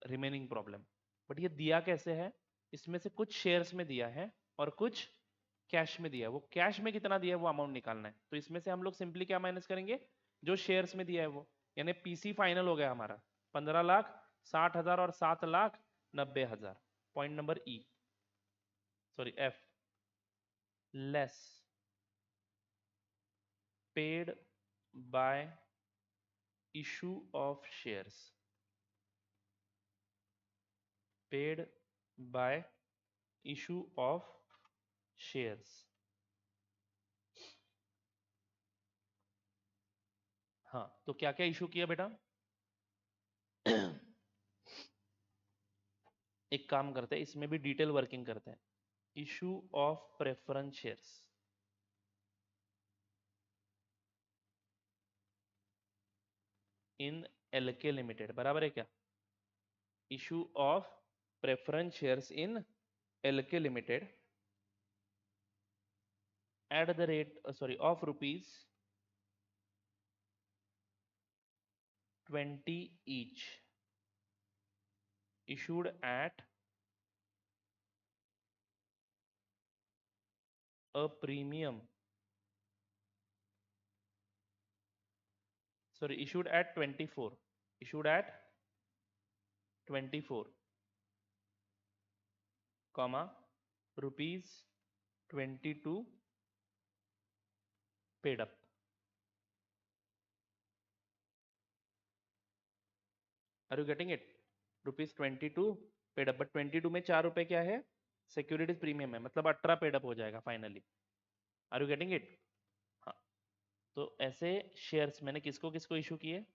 remaining problem. But ये दिया कैसे है, इसमें से कुछ शेयर्स में दिया है और कुछ कैश में दिया है। वो कैश में कितना दिया है वो अमाउंट निकालना है। तो इसमें से हम लोग सिंपली क्या माइनस करेंगे, जो शेयर्स में दिया है वो, यानी पीसी फाइनल हो गया हमारा 15,60,000 और 7,90,000। Point number E, sorry F, less paid by issue of shares, paid by issue of shares. हाँ, तो क्या क्या इशू किया बेटा? एक काम करते हैं, इसमें भी डिटेल वर्किंग करते हैं। Issue of preference shares in LK limited, बराबर है क्या? Issue of preference shares in LK limited at the rate sorry of ₹20 each, issued at a premium, sorry, issued at 24, issued at 24 comma ₹22 paid up। Are you getting it? ₹22 paid up, but 22 में 4 रुपए क्या है, सिक्योरिटीज प्रीमियम है, मतलब 18 पेड अप हो जाएगा finally. Are you getting it? हाँ। तो ऐसे शेयर्स मैंने किसको किसको इशू किए,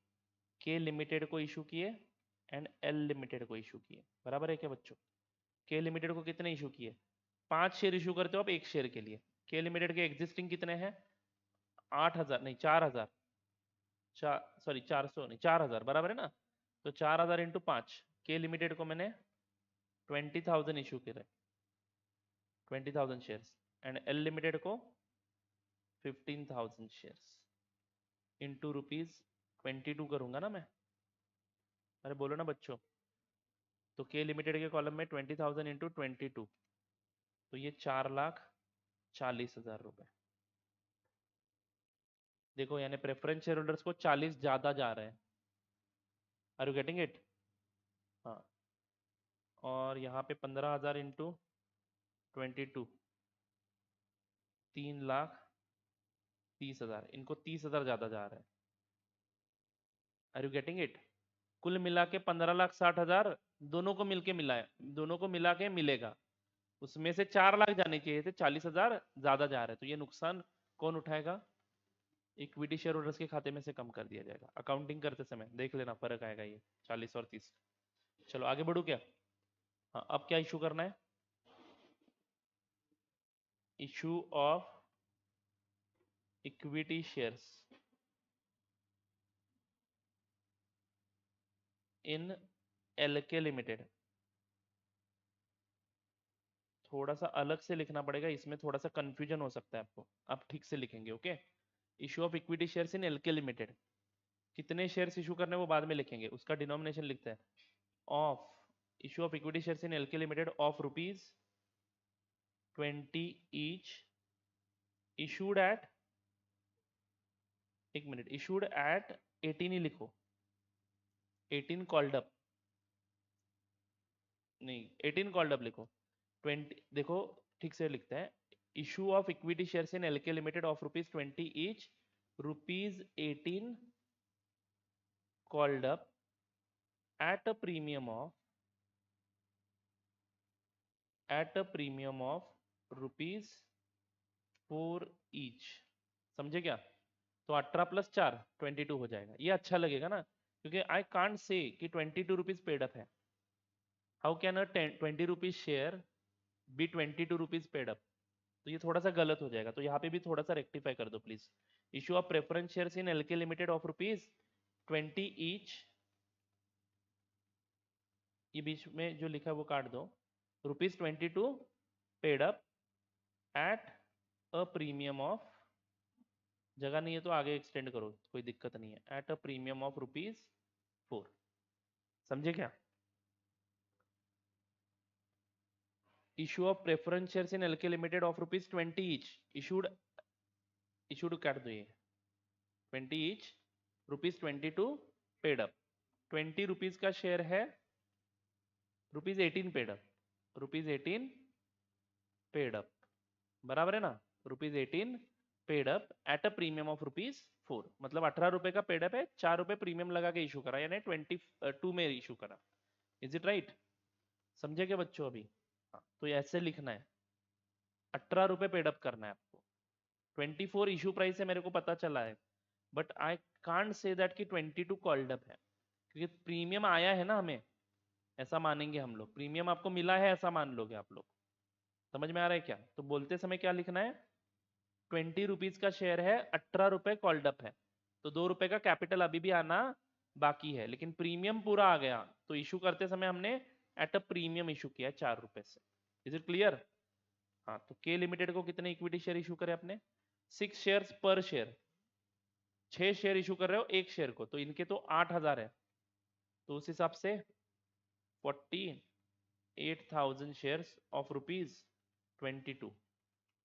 के लिमिटेड को इशू किए एंड एल लिमिटेड को इशू किए, बराबर है क्या बच्चों? के लिमिटेड को कितने इशू किए, 5 शेयर इशू करते हो आप एक शेयर के लिए। के लिमिटेड के एग्जिस्टिंग कितने हैं, 8,000 नहीं 4,000, सॉरी 400 नहीं 4,000, बराबर है ना? तो 4,000 इंटू 5, के लिमिटेड को मैंने 20,000 इशू करे, 20,000 शेयर्स, एंड एल लिमिटेड को 15,000 शेयर्स इंटू ₹22 करूंगा ना मैं? अरे बोलो ना बच्चों। तो के लिमिटेड के कॉलम में 20,000 इंटू 22, तो ये 4,40,000 रुपए। देखो यानी प्रेफरेंस शेयर होल्डर्स को 40 ज्यादा जा रहे हैं। Are you getting it? हाँ। और यहाँ पे 15,000 इंटू 22, 3,30,000, इनको 30,000 ज्यादा जा रहा है। Are you getting it? कुल मिला के 15,60,000 दोनों को मिलके मिला है, दोनों को मिला के मिलेगा। उसमें से 4 लाख जाने चाहिए थे, 40,000 ज्यादा जा रहे हैं, तो ये नुकसान कौन उठाएगा? इक्विटी शेयर होल्डर्स के खाते में से कम कर दिया जाएगा। अकाउंटिंग करते समय देख लेना फर्क आएगा ये 40 और 30। चलो आगे बढ़ू क्या? हाँ, अब क्या इशू करना है? Issue of equity shares in LK limited. थोड़ा सा अलग से लिखना पड़ेगा, इसमें थोड़ा सा कंफ्यूजन हो सकता है आपको, आप ठीक से लिखेंगे okay. Issue of equity shares in LK limited, कितने शेयर्स इशू करने वो बाद में लिखेंगे, उसका डिनोमिनेशन लिखते हैं। Of issue of equity shares in LK limited of ₹20 each, issued at, एक मिनट, इशूड एट 18 ही लिखो, 18 कॉल्ड अप, नहीं 18 कॉल्ड अप लिखो, 20 देखो ठीक से लिखते हैं। Issue of equity shares in LK limited of ₹20 each, ₹18 called up at a premium of ₹4 each, समझे क्या? तो 18 प्लस 4 22 हो जाएगा। ये अच्छा लगेगा ना, क्योंकि आई कांट से कि 22 रुपीज पेड अप है। How can a 20 rupees share be 22 rupees paid up? तो ये थोड़ा सा गलत हो जाएगा, तो यहाँ पे भी थोड़ा सा रेक्टिफाई कर दो please. Issue of preference shares in LK limited of rupees 20 each, ये बीच में जो लिखा है वो काट दो, rupees 22 paid up at a premium of, जगह नहीं है तो आगे एक्सटेंड करो, कोई दिक्कत नहीं है, at a premium of rupees 4। समझे क्या? Issue of preference shares in LK limited of rupees 20 each, issued, issued काट दो ये 20 each, rupees 22 paid up, 20 rupees का शेयर है, rupees 18 paid up, rupees 18 paid up, बराबर है ना? Rupees 18 paid up at a premium of rupees 4, मतलब 18 रुपए का पेड अप है, 4 रुपए प्रीमियम लगा के इशू करा, यानी 22 में इशू करा। Is it right? समझे क्या बच्चों अभी? हाँ, तो ये ऐसे लिखना है, 18 रुपए पेड अप करना है आपको। 24 इशू प्राइस है मेरे को पता चला है, but I can't say that कि 22 कॉल्ड अप है, क्योंकि प्रीमियम आया है ना हमें, ऐसा मानेंगे हम लोग, प्रीमियम आपको मिला है ऐसा मान लोगे आप लोग। समझ में आ रहा है क्या? तो बोलते समय क्या लिखना है, 20 रुपीज का शेयर है, 18 रुपए कॉल्ड अप है, तो 2 रुपए का कैपिटल अभी भी आना बाकी है, लेकिन प्रीमियम पूरा आ गया, तो इशू करते समय हमने एट अ प्रीमियम इशू किया 4 रुपए से। Is it clear? हाँ, तो के लिमिटेड को कितने इक्विटी शेयर इशू करे आपने? 6 शेयर्स पर शेयर, 6 शेयर इशू कर रहे हो एक शेयर को, तो इनके तो 8,000 है, तो उस हिसाब से 48,000 शेयर्स ऑफ रुपीज 22,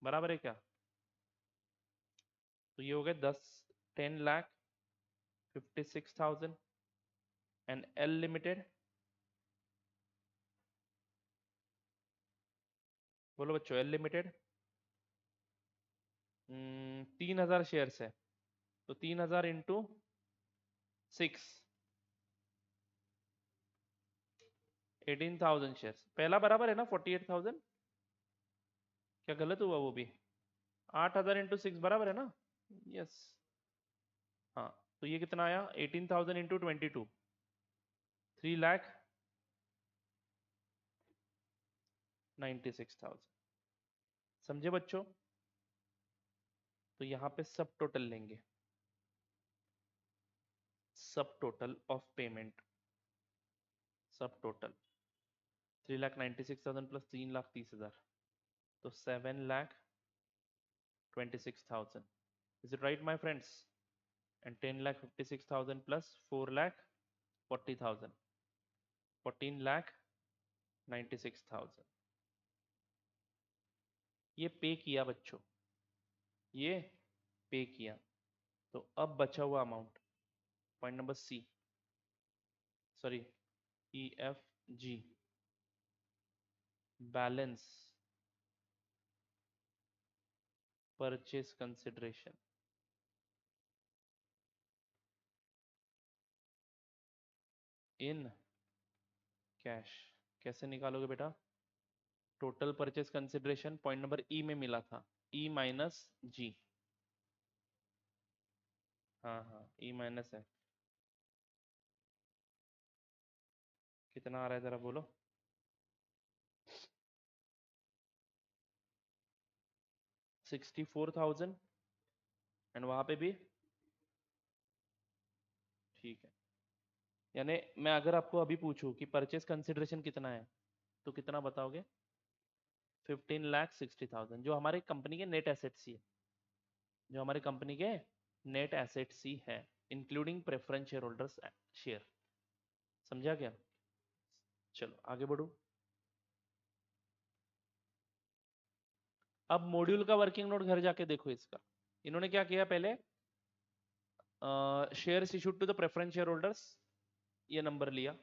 बराबर है क्या? तो ये हो गए 10,56,000 एंड एल लिमिटेड, बोलो बच्चों, एल लिमिटेड 3,000 शेयर्स है, तो 3,000 इंटू 6, 18,000 शेयर्स, पहला बराबर है ना 48,000, क्या गलत हुआ वो भी? 8,000 इंटू 6 बराबर है ना? यस। हाँ, तो ये कितना आया, 18,000 इंटू 22, 3,96,000। समझे बच्चों? तो यहाँ पे सब टोटल लेंगे, सब टोटल ऑफ पेमेंट, सब टोटल 3,96,000 प्लस 3,30,000, तो 7,26,000। Is it right my friends? And 10,56,000 plus 4,40,000, 14,96,000, ये पे किया बच्चों, ये पे किया। तो अब बचा हुआ amount, point number C, sorry EFG, balance purchase consideration in cash. कैसे निकालोगे बेटा? Total purchase consideration point number E में मिला था, ई माइनस जी, हाँ हाँ ई माइनस है, कितना आ रहा है जरा बोलो? 64,000, एंड वहां पे भी ठीक है, यानी मैं अगर आपको अभी पूछूं कि परचेज कंसिडरेशन कितना है, तो कितना बताओगे? 15,60,000, जो हमारे कंपनी के नेट एसेट्स ही है, जो हमारे कंपनी के नेट एसेट्स ही है, including preference share holders share. समझा क्या? चलो आगे बढ़ो। अब मॉड्यूल का वर्किंग नोट घर जाके देखो इसका, इन्होंने क्या किया पहले, shares issued to the preference share holders, ये नंबर लिया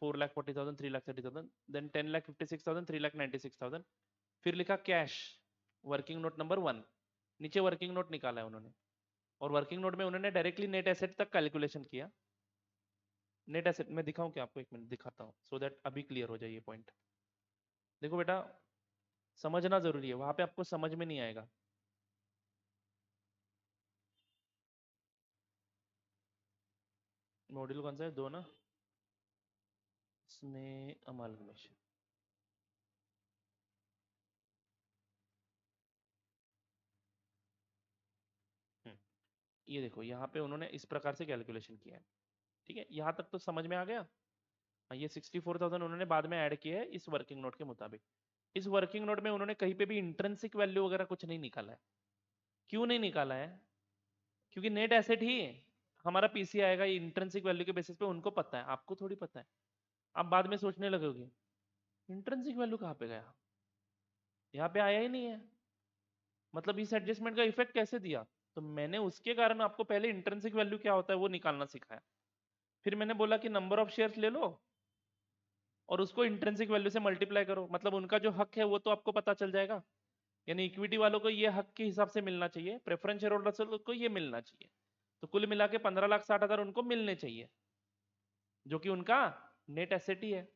4,40,000, 3,30,000, देन 10,56,000, 3,96,000, फिर लिखा कैश, वर्किंग नोट नंबर 1, नीचे वर्किंग नोट निकाला है उन्होंने, और वर्किंग नोट में उन्होंने डायरेक्टली नेट एसेट तक कैलकुलेशन किया। नेट एसेट में दिखाऊं क्या आपको? एक मिनट दिखाता हूँ, सो दैट अभी क्लियर हो जाए ये पॉइंट। देखो बेटा, समझना जरूरी है, वहां पे आपको समझ में नहीं आएगा, मॉड्यूल कौन सा है? 2 ना, इसमें अमालगमेशन। ये देखो यहाँ पे उन्होंने इस प्रकार से कैलकुलेशन किया है। ठीक है, यहाँ तक तो समझ में आ गया। हाँ, ये 64,000 उन्होंने बाद में ऐड किया है इस वर्किंग नोट के मुताबिक। इस वर्किंग नोट में उन्होंने कहीं पे भी इंट्रिंसिक वैल्यू वगैरह कुछ नहीं निकाला है। क्यों नहीं निकाला है? क्योंकि नेट एसेट ही हमारा पीसी आएगा इंट्रिंसिक वैल्यू के बेसिस पे, उनको पता है, आपको थोड़ी पता है। आप बाद में सोचने लगोगे इंट्रिंसिक वैल्यू कहाँ पे गया, यहाँ पे आया ही नहीं है, मतलब इस एडजस्टमेंट का इफेक्ट कैसे दिया। तो मैंने उसके कारण आपको पहले इंट्रिंसिक वैल्यू क्या होता है वो निकालना सिखाया। फिर मैंने बोला कि नंबर ऑफ शेयर्स ले लो और उसको इंट्रिंसिक वैल्यू से मल्टीप्लाई करो, मतलब उनका जो हक है वो तो आपको पता चल जाएगा। यानी इक्विटी वालों को ये हक के हिसाब से मिलना चाहिए, प्रेफरेंस शेयर होल्डर्स को ये मिलना चाहिए। तो कुल मिला के 15,60,000 उनको मिलने चाहिए, जो कि उनका नेट एसेट ही है।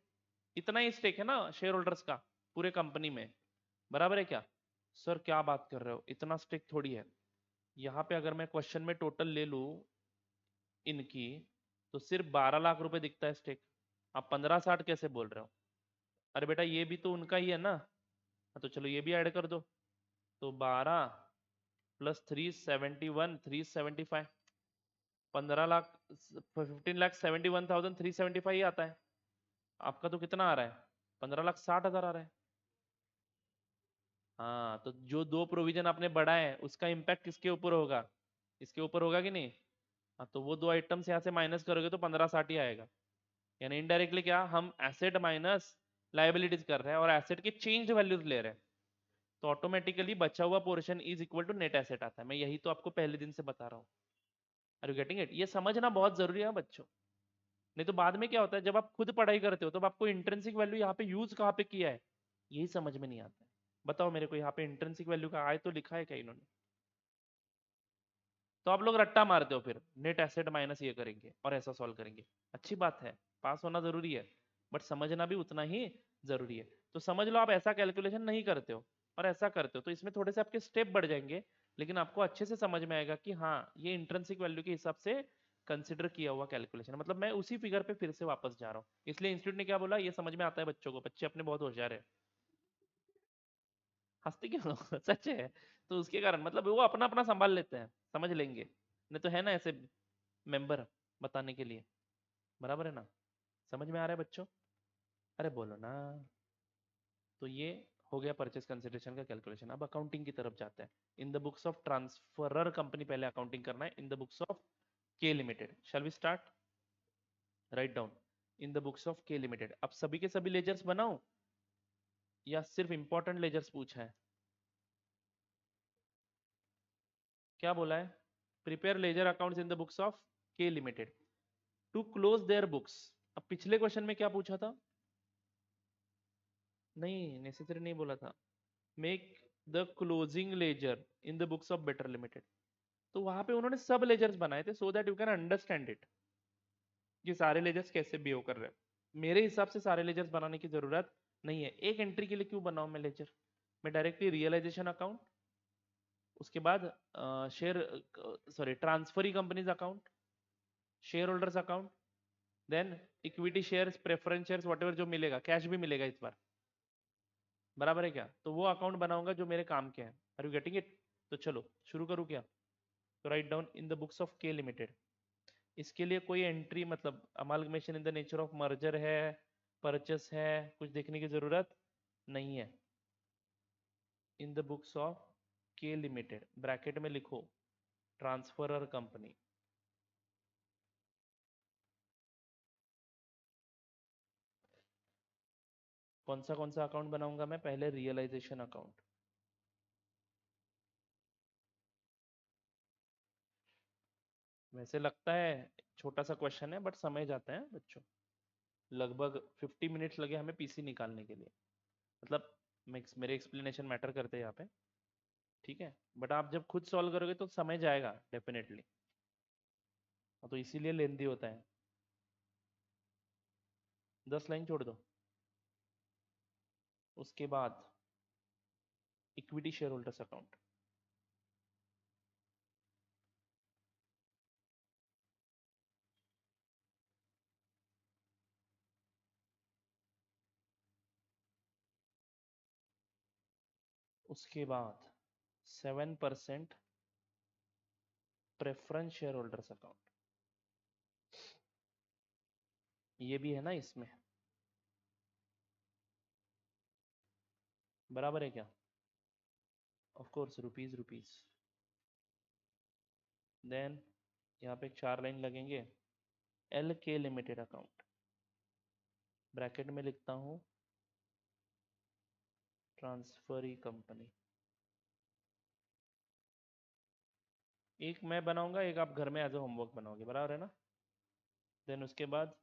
इतना ही स्टेक है ना शेयर होल्डर्स का पूरे कंपनी में, बराबर है क्या? सर क्या बात कर रहे हो, इतना स्टेक थोड़ी है। यहाँ पे अगर मैं क्वेश्चन में टोटल ले लूँ इनकी, तो सिर्फ 12 लाख रुपए दिखता है स्टेक। आप 15,60 कैसे बोल रहे हो? अरे बेटा ये भी तो उनका ही है ना। हाँ, तो चलो ये भी ऐड कर दो। तो 12 प्लस 371, 375, 15 लाख, 15,71,375 ही आता है। आपका तो कितना आ रहा है? 15,60,000 आ रहा है। हाँ, तो जो दो प्रोविजन आपने बढ़ाए उसका इम्पैक्ट किसके ऊपर होगा? इसके ऊपर होगा कि नहीं? हाँ, तो वो दो आइटम्स यहाँ से माइनस करोगे तो 15,60 ही आएगा। यानी इनडायरेक्टली क्या, हम एसेट माइनस लाइबिलिटीज कर रहे हैं और एसेट की चेंज वैल्यूज ले रहे हैं। तो ऑटोमेटिकली बचा हुआ portion is equal to net asset आता है। मैं यही तो आपको पहले दिन से बता रहा हूँ। Are you getting it? ये समझना बहुत जरूरी है बच्चों। नहीं तो बाद में क्या होता है, जब आप खुद पढ़ाई करते हो तब आपको इंट्रिंसिक वैल्यू यहाँ पे यूज कहाँ पे किया है यही समझ में नहीं आता है। बताओ मेरे को, यहाँ पे इंट्रिंसिक वैल्यू का आय तो लिखा है क्या इन्होंने? तो आप लोग रट्टा मारते हो, फिर नेट एसेट माइनस ये करेंगे और ऐसा सॉल्व करेंगे। अच्छी बात है, पास होना जरूरी है, बट समझना भी उतना ही जरूरी है। तो समझ लो, आप ऐसा कैलकुलेशन नहीं करते हो और ऐसा करते हो तो इसमें थोड़े से आपके स्टेप बढ़ जाएंगे, लेकिन आपको अच्छे से समझ में आएगा कि हाँ ये इंट्रिंसिक वैल्यू के हिसाब से कंसिडर किया हुआ कैलकुलेशन। मतलब मैं उसी फिगर पे फिर से वापस जा रहा हूँ, इसलिए इंस्टीट्यूट ने क्या बोला ये समझ में आता है बच्चों को, बच्चे अपने बहुत होशियार है। हंसते क्यों हो? सच है। तो उसके कारण मतलब वो अपना अपना संभाल लेते हैं, समझ लेंगे। नहीं तो है ना ऐसे मेंबर बताने के लिए, बराबर है ना? समझ में आ रहा है बच्चों? अरे बोलो ना। तो ये हो गया परचेस कंसिडरेशन का कैलकुलेशन। अब अकाउंटिंग की तरफ जाते हैं। In the books of transferor company पहले अकाउंटिंग करना है। In the books of K limited, shall we start? Right down in the books of K limited. अब सभी के सभी लेजर्स बनाओ या सिर्फ इंपॉर्टेंट लेजर्स पूछा है? क्या बोला है? Prepare ledger accounts in the books of K limited to close their books. अब पिछले क्वेश्चन में क्या पूछा था? नहीं, नेसेसरी नहीं बोला था। Make the closing ledger in the books of better limited. तो वहां पे उन्होंने सब लेजर्स बनाए थे so that you can understand it, ये सारे लेजर्स कैसे बिहेव कर रहे हैं। मेरे हिसाब से सारे लेजर्स बनाने की जरूरत नहीं है। एक एंट्री के लिए क्यों बनाऊं मैं लेजर? मैं डायरेक्टली रियलाइजेशन अकाउंट, उसके बाद share, sorry transferee company's account, share holders account, then equity shares, preference shares, whatever जो मिलेगा, कैश भी मिलेगा इस बार, बराबर है क्या? तो वो अकाउंट बनाऊंगा जो मेरे काम के हैं। Are you getting it? तो चलो शुरू करूँ क्या? तो right down in the books of K limited. इसके लिए कोई एंट्री मतलब amalgamation in the nature of merger है, परचेस है, कुछ देखने की जरूरत नहीं है। In the books of K limited bracket में लिखो ट्रांसफरर कंपनी। कौन सा अकाउंट बनाऊंगा मैं? पहले रियलाइजेशन अकाउंट। वैसे लगता है छोटा सा क्वेश्चन है बट समझ जाते हैं बच्चों। लगभग 50 मिनट्स लगे हमें पीसी निकालने के लिए। मतलब मेरे एक्सप्लेनेशन मैटर करते हैं यहाँ पे, ठीक है? बट आप जब खुद सॉल्व करोगे तो समझ आएगा डेफिनेटली। तो इसीलिए लेंदी होता है। 10 लाइन छोड़ दो। उसके बाद इक्विटी शेयर होल्डर्स अकाउंट। उसके बाद 7% प्रेफरेंस शेयर होल्डर्स अकाउंट, ये भी है ना इसमें, बराबर है क्या? Of course rupees rupees. Then यहाँ पे 4 लाइन लगेंगे, एल के लिमिटेड अकाउंट, ब्रैकेट में लिखता हूँ ट्रांसफरी कंपनी। एक मैं बनाऊंगा, एक आप घर में एज ए होमवर्क बनाओगे, बराबर है ना? देन उसके बाद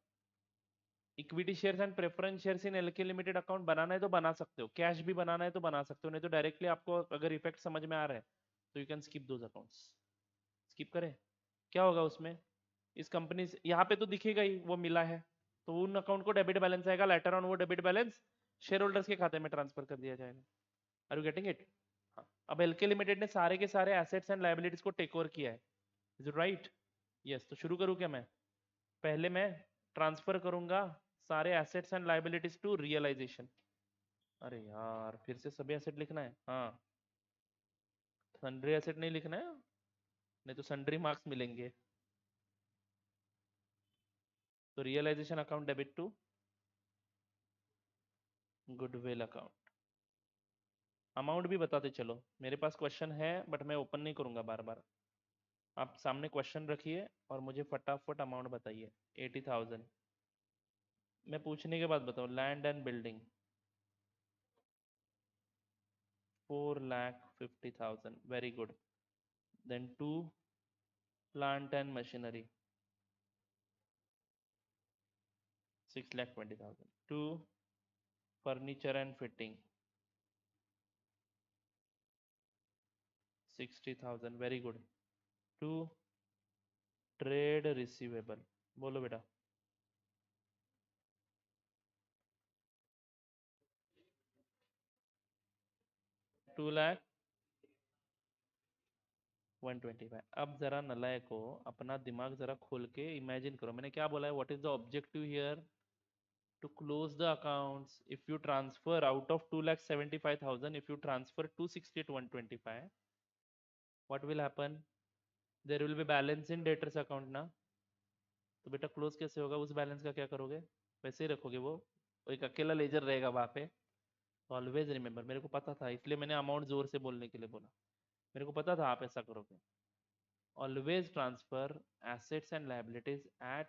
equity shares and preference shares in LK limited account बनाना है तो बना सकते हो, कैश भी बनाना है तो बना सकते हो, नहीं तो डायरेक्टली आपको अगर इफेक्ट समझ में आ रहा है तो you can skip those accounts. Skip करें, क्या होगा उसमें, इस कंपनी से यहाँ पे तो दिखेगा ही वो मिला है, तो उन अकाउंट को डेबिट बैलेंस आएगा, लेटर ऑन वो डेबिट बैलेंस शेयर होल्डर्स के खाते में ट्रांसफर कर दिया जाएगा। Are you getting it? हाँ, अब एलके लिमिटेड ने सारे के सारे एसेट्स एंड लायबिलिटीज को टेक ओवर किया है, इज इट राइट? यस, तो शुरू करूँ क्या मैं? पहले मैं ट्रांसफर करूंगा सारे assets and liabilities to realisation. अरे यार, फिर से सभी एसेट लिखना है? हाँ, सन्ड्री एसेट नहीं लिखना है, नहीं तो सन्ड्री मार्क्स मिलेंगे। तो realisation account debit to goodwill account. Amount भी बताते चलो, मेरे पास क्वेश्चन है बट मैं ओपन नहीं करूंगा बार बार, आप सामने क्वेश्चन रखिए और मुझे फटाफट अमाउंट बताइए। 80,000, मैं पूछने के बाद बताऊँ। Land and building 4,50,000, very good. Then to plant and machinery 6,20,000, to furniture and fitting 60,000, very good. To trade receivable, बोलो बेटा। 2,01,25। अब जरा नलायक को अपना दिमाग जरा खोल के इमेजिन करो, मैंने क्या बोला है, what is the objective here? To close the accounts, if you transfer out of 2,75,000, if you transfer 260,125, what will happen? There will be balance in debtors account ना। तो बेटा क्लोज कैसे होगा? उस बैलेंस का क्या करोगे? वैसे ही रखोगे, वो एक अकेला लेजर रहेगा वहां पे। ऑलवेज रिमेंबर, मेरे को पता था, इसलिए मैंने अमाउंट जोर से बोलने के लिए बोला, मेरे को पता था आप ऐसा करोगे। Always transfer assets and liabilities at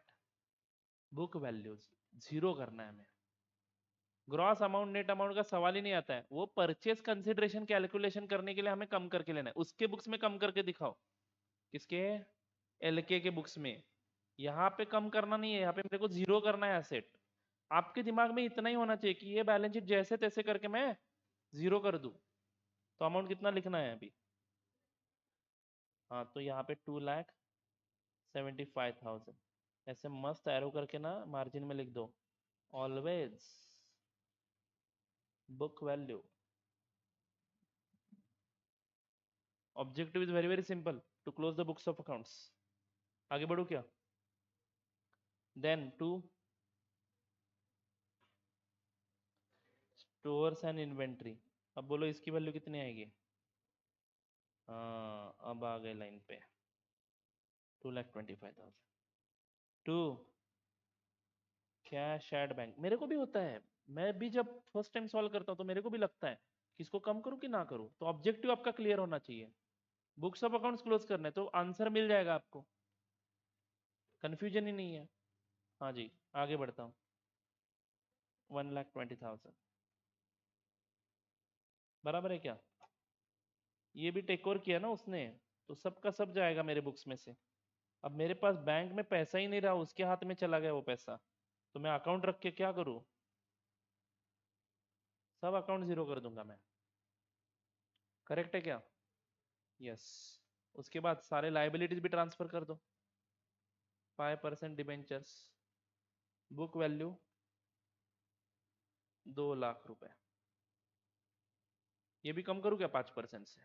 book values, zero करना है हमें। ग्रॉस अमाउंट नेट अमाउंट का सवाल ही नहीं आता है, वो परचेस कंसिडरेशन कैलकुलेशन करने के लिए हमें कम करके लेना है, उसके बुक्स में कम करके दिखाओ। किसके? एलके के बुक्स में। यहाँ पे कम करना नहीं है, यहाँ पे मेरे को जीरो करना है एसेट। आपके दिमाग में इतना ही होना चाहिए कि ये बैलेंस शीट जैसे तैसे करके मैं जीरो कर दूं। तो अमाउंट कितना लिखना है अभी? हाँ, तो यहाँ पे 2,75,000, ऐसे मस्त एरो करके ना मार्जिन में लिख दो, always book value. Objective is very very simple, to close the books of accounts. आगे बढ़ू क्या? Then to stores and inventory. अब बोलो इसकी वैल्यू कितनी आएगी? हाँ, अब आ गए लाइन पे, 2,25,000। टू कैश एट बैंक, मेरे को भी होता है, मैं भी जब फर्स्ट टाइम सॉल्व करता हूँ तो मेरे को भी लगता है कि इसको कम करूँ कि ना करूँ। तो ऑब्जेक्टिव आपका क्लियर होना चाहिए, बुक्स ऑफ अकाउंट्स क्लोज करना है, तो आंसर मिल जाएगा आपको, कंफ्यूजन ही नहीं है। हाँ जी, आगे बढ़ता हूँ। 1,20,000, बराबर है क्या? ये भी टेक ओवर किया ना उसने, तो सबका सब जाएगा मेरे बुक्स में से। अब मेरे पास बैंक में पैसा ही नहीं रहा, उसके हाथ में चला गया वो पैसा, तो मैं अकाउंट रख के क्या करूँ? सब अकाउंट जीरो कर दूंगा मैं। करेक्ट है क्या? यस। उसके बाद सारे लाइबिलिटीज भी ट्रांसफर कर दो। 5% डिबेंचर्स, बुक वैल्यू 2 लाख रुपए। ये भी कम करूँ क्या 5% से?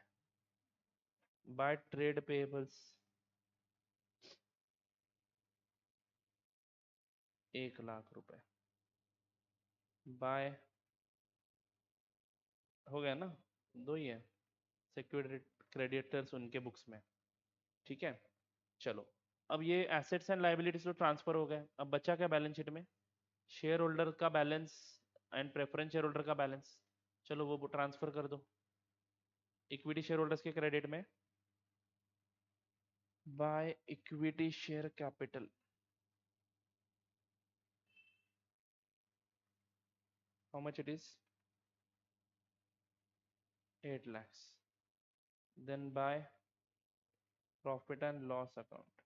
बाय ट्रेड पेबल्स 1 लाख रुपए, बाय, हो गया ना? दो ही है, सिक्योरिटी क्रेडिटर्स उनके बुक्स में। ठीक है, चलो। अब ये एसेट्स एंड लाइबिलिटीज तो ट्रांसफर हो गए, अब बचा क्या बैलेंस शीट में? शेयर होल्डर का balance and preference share holder का बैलेंस। चलो वो ट्रांसफर कर दो इक्विटी शेयर होल्डर्स के क्रेडिट में by equity share capital. How much it is? 8 lakhs। Then by profit and loss account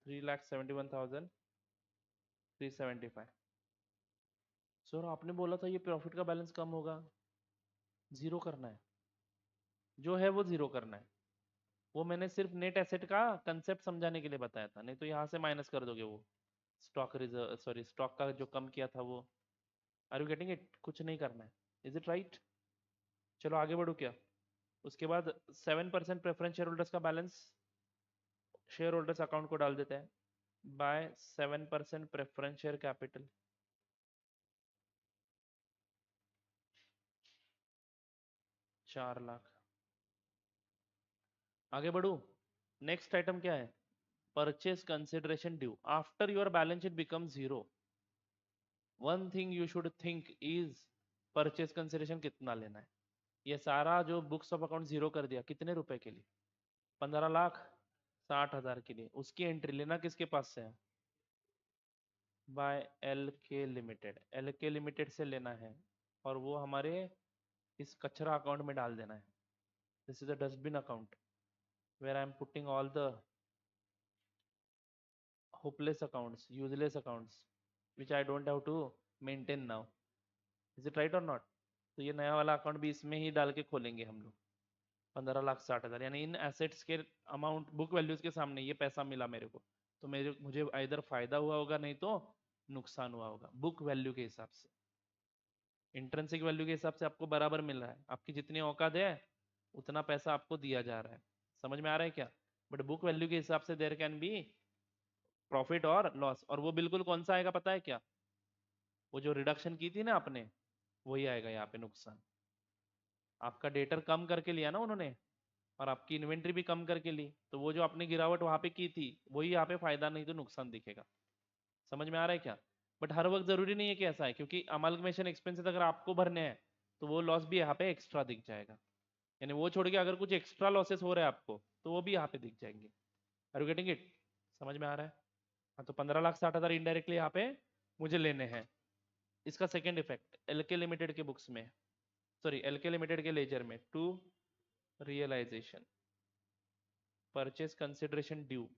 3,71,375। Sir आपने बोला था ये प्रॉफिट का बैलेंस कम होगा, जीरो करना है, जो है वो जीरो करना है। वो मैंने सिर्फ नेट एसेट का कंसेप्ट समझाने के लिए बताया था, नहीं तो यहाँ से माइनस कर दोगे वो स्टॉक रिजर्व, सॉरी स्टॉक का जो कम किया था वो। Are you getting it? कुछ नहीं करना है, इज इट राइट? चलो आगे बढ़ो क्या? उसके बाद 7% प्रेफरेंस शेयर होल्डर्स का बैलेंस शेयर होल्डर्स अकाउंट को डाल देते हैं by 7% preference share capital. 4 lakh. आगे बढ़ू, नेक्स्ट आइटम क्या है? Purchase consideration due after your balance sheet become zero. One thing you should think is purchase consideration कितना लेना है। ये सारा जो बुक्स ऑफ अकाउंट जीरो कर दिया, कितने रुपए के लिए? 15,60,000 के लिए। उसकी एंट्री लेना किसके पास से है? बाय एल के लिमिटेड। एल के लिमिटेड से लेना है और वो हमारे इस कचरा अकाउंट में डाल देना है। This is a dustbin account where I am putting all the hopeless accounts, useless accounts, which I don't have to maintain now. Is it right or not? तो ये नया वाला अकाउंट भी इसमें ही डाल के खोलेंगे हम लोग। 15,60,000 यानी इन एसेट्स के अमाउंट बुक वैल्यूज के सामने ये पैसा मिला मेरे को, तो मुझे इधर फायदा हुआ होगा, नहीं तो नुकसान हुआ होगा बुक वैल्यू के हिसाब से। इंट्रिंसिक वैल्यू के हिसाब से आपको बराबर मिल रहा है, आपकी जितनी औकात है उतना पैसा आपको दिया जा रहा है। समझ में आ रहा है क्या? बट बुक वैल्यू के हिसाब से देयर कैन बी प्रॉफिट और लॉस, और वो बिल्कुल कौन सा आएगा पता है क्या? वो जो रिडक्शन की थी ना आपने, वही आएगा यहाँ पे नुकसान। आपका डेटर कम करके लिया ना उन्होंने, और आपकी इन्वेंट्री भी कम करके ली, तो वो जो आपने गिरावट वहां पे की थी वही यहाँ पे फायदा, नहीं तो नुकसान दिखेगा। समझ में आ रहा है क्या? बट हर वक्त जरूरी नहीं है कि ऐसा है, क्योंकि अमालगमेशन एक्सपेंसेस अगर आपको भरने हैं तो वो लॉस भी यहाँ पे एक्स्ट्रा दिख जाएगा। यानी वो छोड़ के अगर कुछ एक्स्ट्रा लॉसेस हो रहे हैं आपको तो वो भी यहाँ पे दिख जाएंगे। Are you getting it? समझ में आ रहा है? हाँ, तो 15,60,000 इनडायरेक्टली यहाँ पे मुझे लेने हैं। इसका सेकेंड इफेक्ट एलके लिमिटेड के बुक्स में, सॉरी एलके लिमिटेड के लेजर में, to realisation purchase consideration due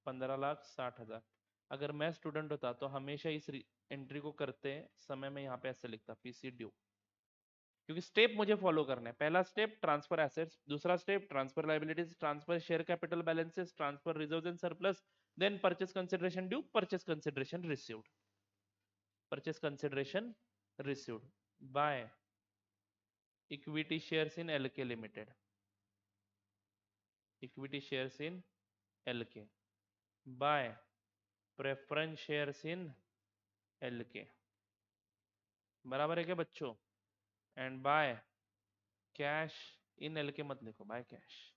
15,60,000। अगर मैं स्टूडेंट होता तो हमेशा इस एंट्री को करते समय मैं यहाँ पे ऐसे लिखता पीसी ड्यू, क्योंकि स्टेप मुझे फॉलो करना है। पहला स्टेप ट्रांसफर एसेट्स, दूसरा step transfer liabilities, transfer share capital balances, transfer reserves and surplus, then purchase consideration due, purchase consideration received. Purchase consideration received by equity shares in LK limited, equity shares in LK by preference shares in LK. बराबर है क्या बच्चों? And by cash in LK, मत लिखो बाय कैश,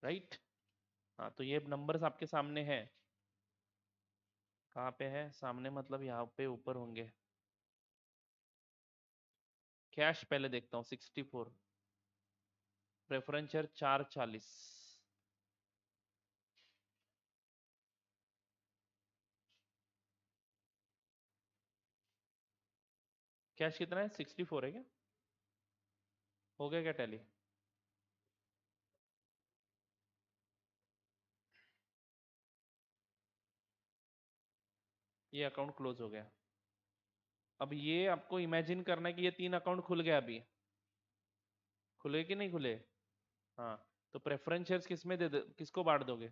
राइट? हाँ, तो ये नंबर्स आपके सामने है। कहाँ पे है सामने? मतलब यहाँ पे ऊपर होंगे। कैश पहले देखता हूँ 64, प्रेफरेंस शेयर 440, कैश कितना है? 64 है क्या? हो गया क्या टैली? ये अकाउंट क्लोज हो गया। अब ये आपको इमेजिन करना है कि ये 3 अकाउंट खुल गया, अभी खुले कि नहीं खुले? हाँ, तो प्रेफरेंस शेयर्स किसमें किसको बांट दोगे?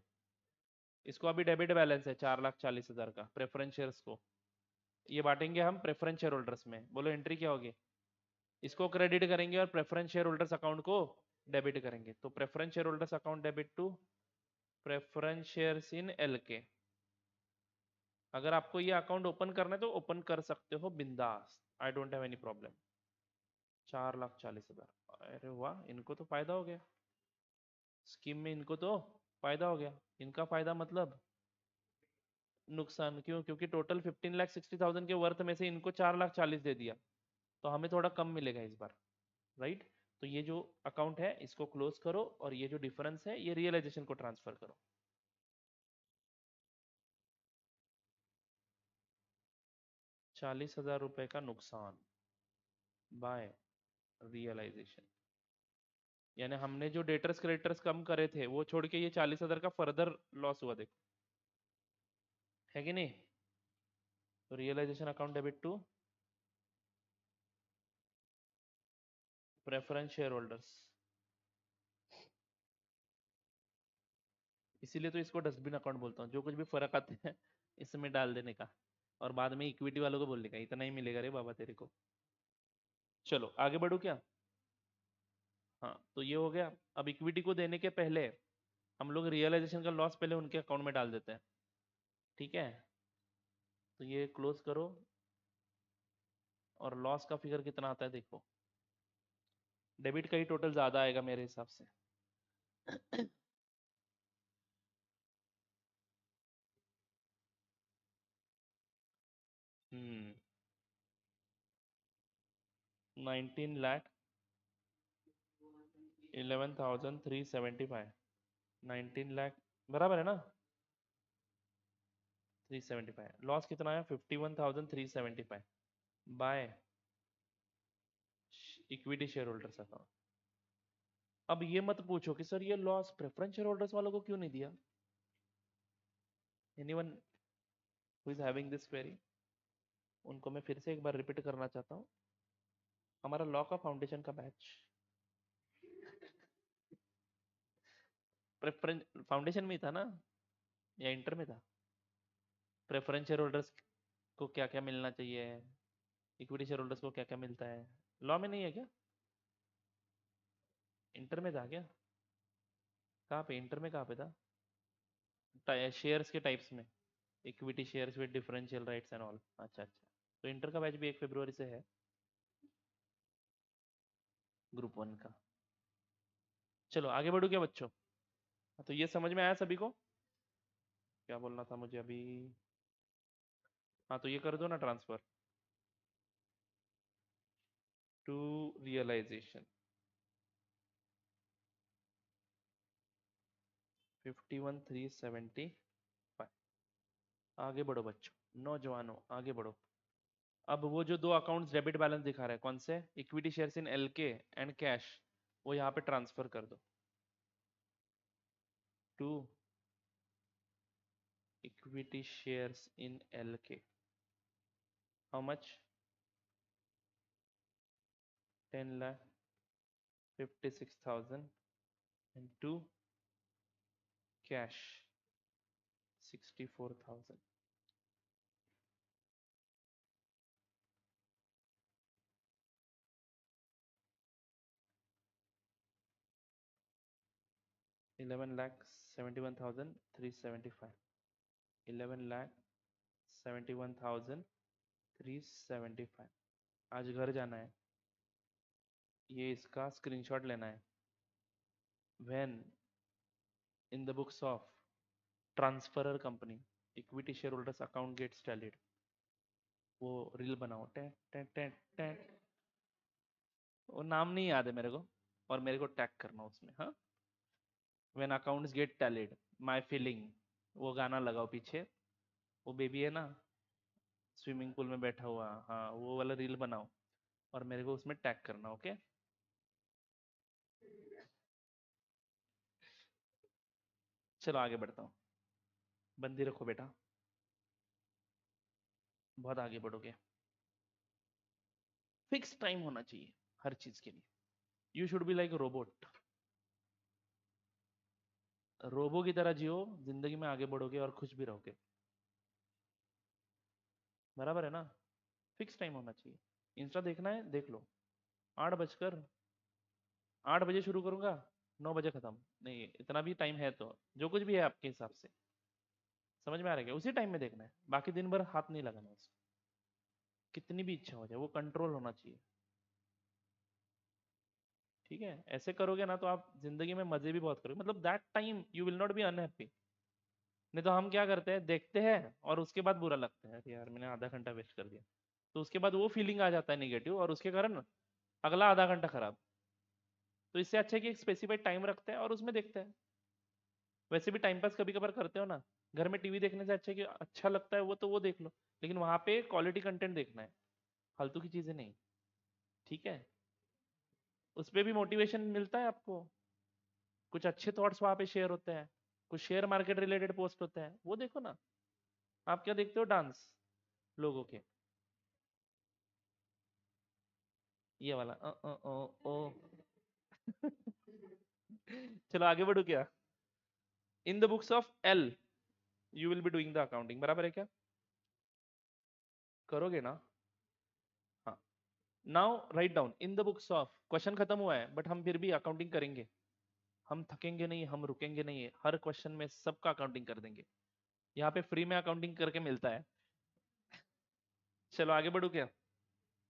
इसको अभी डेबिट बैलेंस है 4,40,000 का, प्रेफरेंस शेयर्स को ये बांटेंगे हम प्रेफरेंस शेयर होल्डर्स में। बोलो एंट्री क्या होगी? इसको क्रेडिट करेंगे और प्रेफरेंस शेयर होल्डर्स अकाउंट को डेबिट करेंगे। तो preference share holders account debit to preference shares in L K. अगर आपको ये अकाउंट ओपन करना है तो ओपन कर सकते हो बिंदास, I don't have any problem. 4,40,000, अरे वाह, इनको तो फायदा हो गया स्कीम में, इनको तो फायदा हो गया। इनका फायदा मतलब नुकसान क्यों? क्योंकि टोटल 15,60,000 के वर्थ में से इनको 4,40,000 दे दिया, तो हमें थोड़ा कम मिलेगा इस बार, राइट? तो ये जो अकाउंट है इसको क्लोज करो, और ये जो डिफरेंस है ये रियलाइजेशन को ट्रांसफर करो। 40,000 रुपए का नुकसान बाय रियलाइजेशन, यानी हमने जो डेटर्स क्रेडिटर्स कम करे थे वो छोड़ के ये 40,000 का फर्दर लॉस हुआ, देखो, है कि नहीं? तो realisation account debit to preference share holders, इसीलिए तो इसको डस्टबिन अकाउंट बोलता हूँ। जो कुछ भी फर्क आते हैं इसमें डाल देने का, और बाद में इक्विटी वालों को बोलने का इतना ही मिलेगा रे बाबा तेरे को। चलो आगे बढ़ो क्या? हाँ, तो ये हो गया। अब इक्विटी को देने के पहले हम लोग रियलाइजेशन का लॉस पहले उनके अकाउंट में डाल देते हैं, ठीक है? तो ये क्लोज करो, और लॉस का फिगर कितना आता है देखो। डेबिट का ही टोटल ज्यादा आएगा मेरे हिसाब से। 19,11,375, 19 लाख बराबर है ना? 375, लॉस कितना आया? 51,375 bye equity share holders account. अब ये मत पूछो कि सर ये लॉस प्रेफरेंस शेयर होल्डर्स वालों को क्यों नहीं दिया। Anyone who is having this query, उनको मैं फिर से एक बार रिपीट करना चाहता हूँ। हमारा लॉ का फाउंडेशन का बैच प्रेफरेंस फाउंडेशन में ही था ना, या इंटर में था? प्रेफरेंस शेयर होल्डर्स को क्या क्या मिलना चाहिए, इक्विटी शेयर होल्डर्स को क्या क्या मिलता है, लॉ में नहीं है क्या? इंटर में था क्या? कहाँ पे इंटर में, कहाँ पे था? शेयर्स के टाइप्स में, equity shares with differential rights and all. अच्छा अच्छा, तो इंटर का बैच भी 1 फरवरी से है, ग्रुप 1 का। चलो आगे बढ़ो क्या बच्चों? हाँ, तो ये समझ में आया सभी को? क्या बोलना था मुझे अभी? हाँ, तो ये कर दो ना ट्रांसफर टू रियलाइजेशन। 51,375। आगे बढ़ो बच्चों, नौजवानों आगे बढ़ो। अब वो जो दो अकाउंट्स डेबिट बैलेंस दिखा रहे हैं, कौन से? Equity shares in LK and cash, वो यहाँ पे ट्रांसफर कर दो to equity shares in LK. How much? 10,56,000 and to cash 64,000। 11,71,375, 11,71,375। आज घर जाना है, ये इसका स्क्रीनशॉट लेना है। When in the books of transferor company equity share holders account gets tallied, वो रील बनाओ। टें टें टें टें, वो नाम नहीं याद है मेरे को, और मेरे को टैग करना उसमें, हाँ। When accounts get tallied, my feeling, वो गाना लगाओ पीछे, वो बेबी है ना स्विमिंग पूल में बैठा हुआ, हाँ, वो वाला रील बनाओ, और मेरे को उसमें टैग करना, ओके? चलो आगे बढ़ता हूँ। बंदी रखो बेटा, बहुत आगे बढ़ोगे। फिक्स टाइम होना चाहिए हर चीज के लिए। You should be like robot, robo की तरह जियो, जिंदगी में आगे बढ़ोगे और खुश भी रहोगे, बराबर है ना? फिक्स टाइम होना चाहिए। इंस्टा देखना है देख लो, 8 बजकर 8 बजे शुरू करूंगा, 9 बजे खत्म, नहीं इतना भी टाइम है तो जो कुछ भी है आपके हिसाब से, समझ में आ रहा है क्या? उसी टाइम में देखना है, बाकी दिन भर हाथ नहीं लगाना उसको, कितनी भी इच्छा हो जाए, वो कंट्रोल होना चाहिए। ठीक है, ऐसे करोगे ना तो आप जिंदगी में मजे भी बहुत करोगे, मतलब that time you will not be unhappy. नहीं तो हम क्या करते हैं, देखते हैं और उसके बाद बुरा लगता है, अरे यार मैंने आधा घंटा वेस्ट कर दिया, तो उसके बाद वो फीलिंग आ जाता है नेगेटिव, और उसके कारण अगला आधा घंटा खराब। तो इससे अच्छा है कि एक स्पेसिफाइड टाइम रखते हैं और उसमें देखते हैं। वैसे भी टाइम पास कभी कभार करते हो ना, घर में टीवी देखने से अच्छा है कि अच्छा लगता है वो तो वो देख लो, लेकिन वहां पे क्वालिटी कंटेंट देखना है, फालतू की चीजें नहीं। ठीक है, उस पे भी मोटिवेशन मिलता है आपको, कुछ अच्छे थॉट्स वहां पे शेयर होते हैं, कुछ शेयर मार्केट रिलेटेड पोस्ट होते हैं, वो देखो ना। आप क्या देखते हो, डांस लोगों के, ये वाला ओ। चलो आगे बढ़ो क्या। इन the books of L U will be doing the accounting, बराबर है क्या? करोगे ना? हाँ। Now right down in the books of, question खत्म हुआ है बट हम फिर भी अकाउंटिंग करेंगे, हम थकेंगे नहीं, हम रुकेंगे नहीं, हर क्वेश्चन में सबका अकाउंटिंग कर देंगे। यहाँ पे फ्री में अकाउंटिंग करके मिलता है। चलो आगे बढ़ो क्या।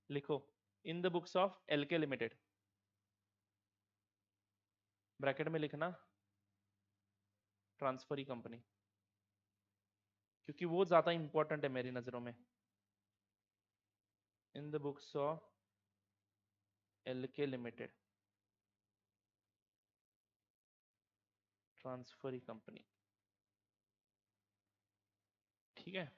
लिखो, इन द बुक्स ऑफ एल के लिमिटेड, ब्रैकेट में लिखना ट्रांसफरी कंपनी, क्योंकि वो ज्यादा इंपॉर्टेंट है मेरी नजरों में। इन द बुक्स ऑफ एल के लिमिटेड ट्रांसफरी कंपनी। ठीक है।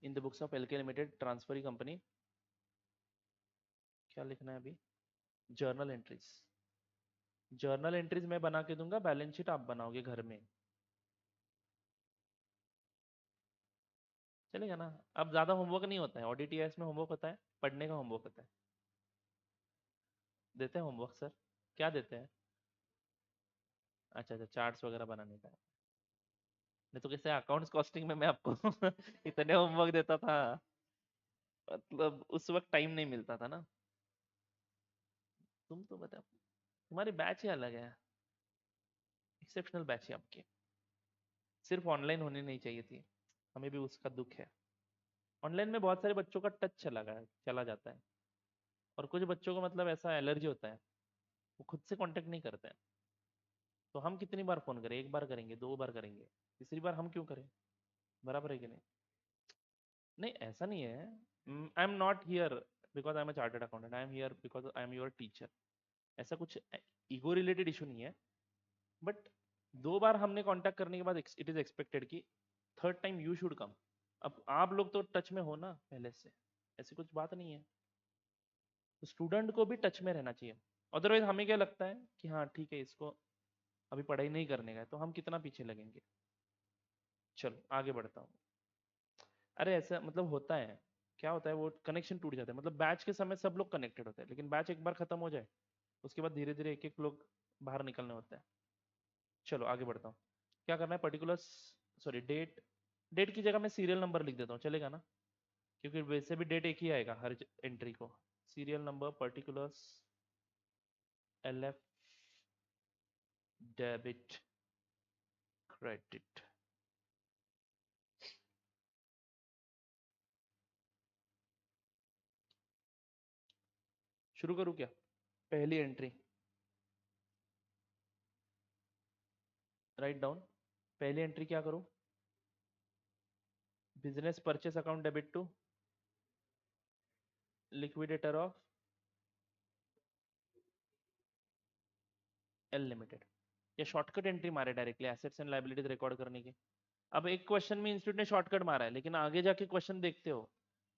In the books of L के लिमिटेड ट्रांसफरी कंपनी, क्या लिखना है अभी, जर्नल एंट्रीज। जर्नल एंट्रीज मैं बना के दूंगा, बैलेंस शीट आप बनाओगे घर में, चलेगा ना? अब ज्यादा होमवर्क नहीं होता है, ऑडिट ईआरएस में होमवर्क होता है, पढ़ने का होमवर्क होता है। देते हैं होमवर्क सर? क्या देते हैं? अच्छा अच्छा, चार्ट्स वगैरह बनाने का। नहीं तो कैसे अकाउंट्स कॉस्टिंग में मैं आपको इतने होमवर्क देता था, मतलब उस वक्त टाइम नहीं मिलता था ना। तुम तो बता, तुम्हारी बैच ही अलग है, एक्सेप्शनल बैच है आपकी, सिर्फ ऑनलाइन होनी नहीं चाहिए थी, हमें भी उसका दुख है। ऑनलाइन में बहुत सारे बच्चों का टच चला गया, चला जाता है, और कुछ बच्चों को मतलब ऐसा एलर्जी होता है, वो खुद से कांटेक्ट नहीं करते हैं। तो हम कितनी बार फोन करें, एक बार करेंगे, दो बार करेंगे, तीसरी बार हम क्यों करें? बराबर है कि नहीं? नहीं ऐसा नहीं है, I am not here because I am a chartered accountant, I am here because I am your teacher. ऐसा कुछ ईगो रिलेटेड इशू नहीं है, बट दो बार हमने कांटेक्ट करने के बाद इट इज एक्सपेक्टेड कि third time you should come. अब आप लोग तो टच में हो ना पहले से, ऐसी कुछ बात नहीं है, तो स्टूडेंट को भी टच में रहना चाहिए। अदरवाइज हमें क्या लगता है कि हाँ ठीक है, इसको अभी पढ़ाई नहीं करने का है, तो हम कितना पीछे लगेंगे। चलो आगे बढ़ता हूँ। अरे ऐसा मतलब होता है, क्या होता है, वो कनेक्शन टूट जाता है, मतलब बैच के समय सब लोग कनेक्टेड होते हैं, लेकिन बैच एक बार खत्म हो जाए उसके बाद धीरे धीरे एक एक लोग बाहर निकलने होते हैं। चलो आगे बढ़ता हूँ। क्या करना है, पर्टिकुलर, सॉरी डेट, डेट की जगह मैं सीरियल नंबर लिख देता हूँ, चलेगा ना? क्योंकि वैसे भी डेट एक ही आएगा हर एंट्री को। Serial number, particulars, L F, debit, credit. शुरू करूँ क्या? पहली एंट्री, राइट डाउन। पहली एंट्री क्या करूँ, business purchase account debit to liquidator of L limited, या शॉर्टकट एंट्री मारे directly assets and liabilities record करने की। अब एक क्वेश्चन में इंस्टीट्यूट ने शॉर्टकट मारा है, लेकिन आगे जाके क्वेश्चन देखते हो,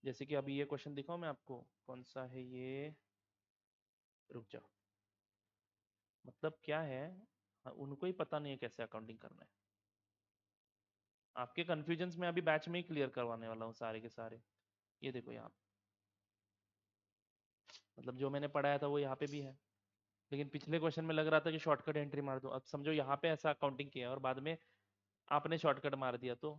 जैसे कि अभी ये क्वेश्चन दिखाऊं मैं आपको, कौन सा है ये, रुक जाओ। मतलब क्या है, हाँ, उनको ही पता नहीं है कैसे अकाउंटिंग करना है। आपके कंफ्यूजन में अभी बैच में ही क्लियर करवाने वाला हूँ सारे के सारे। ये देखो यहाँ, मतलब जो मैंने पढ़ाया था वो यहाँ पे भी है, लेकिन पिछले क्वेश्चन में लग रहा था कि शॉर्टकट एंट्री मार दो, अब समझो यहाँ पे ऐसा अकाउंटिंग किया है और बाद में आपने शॉर्टकट मार दिया, तो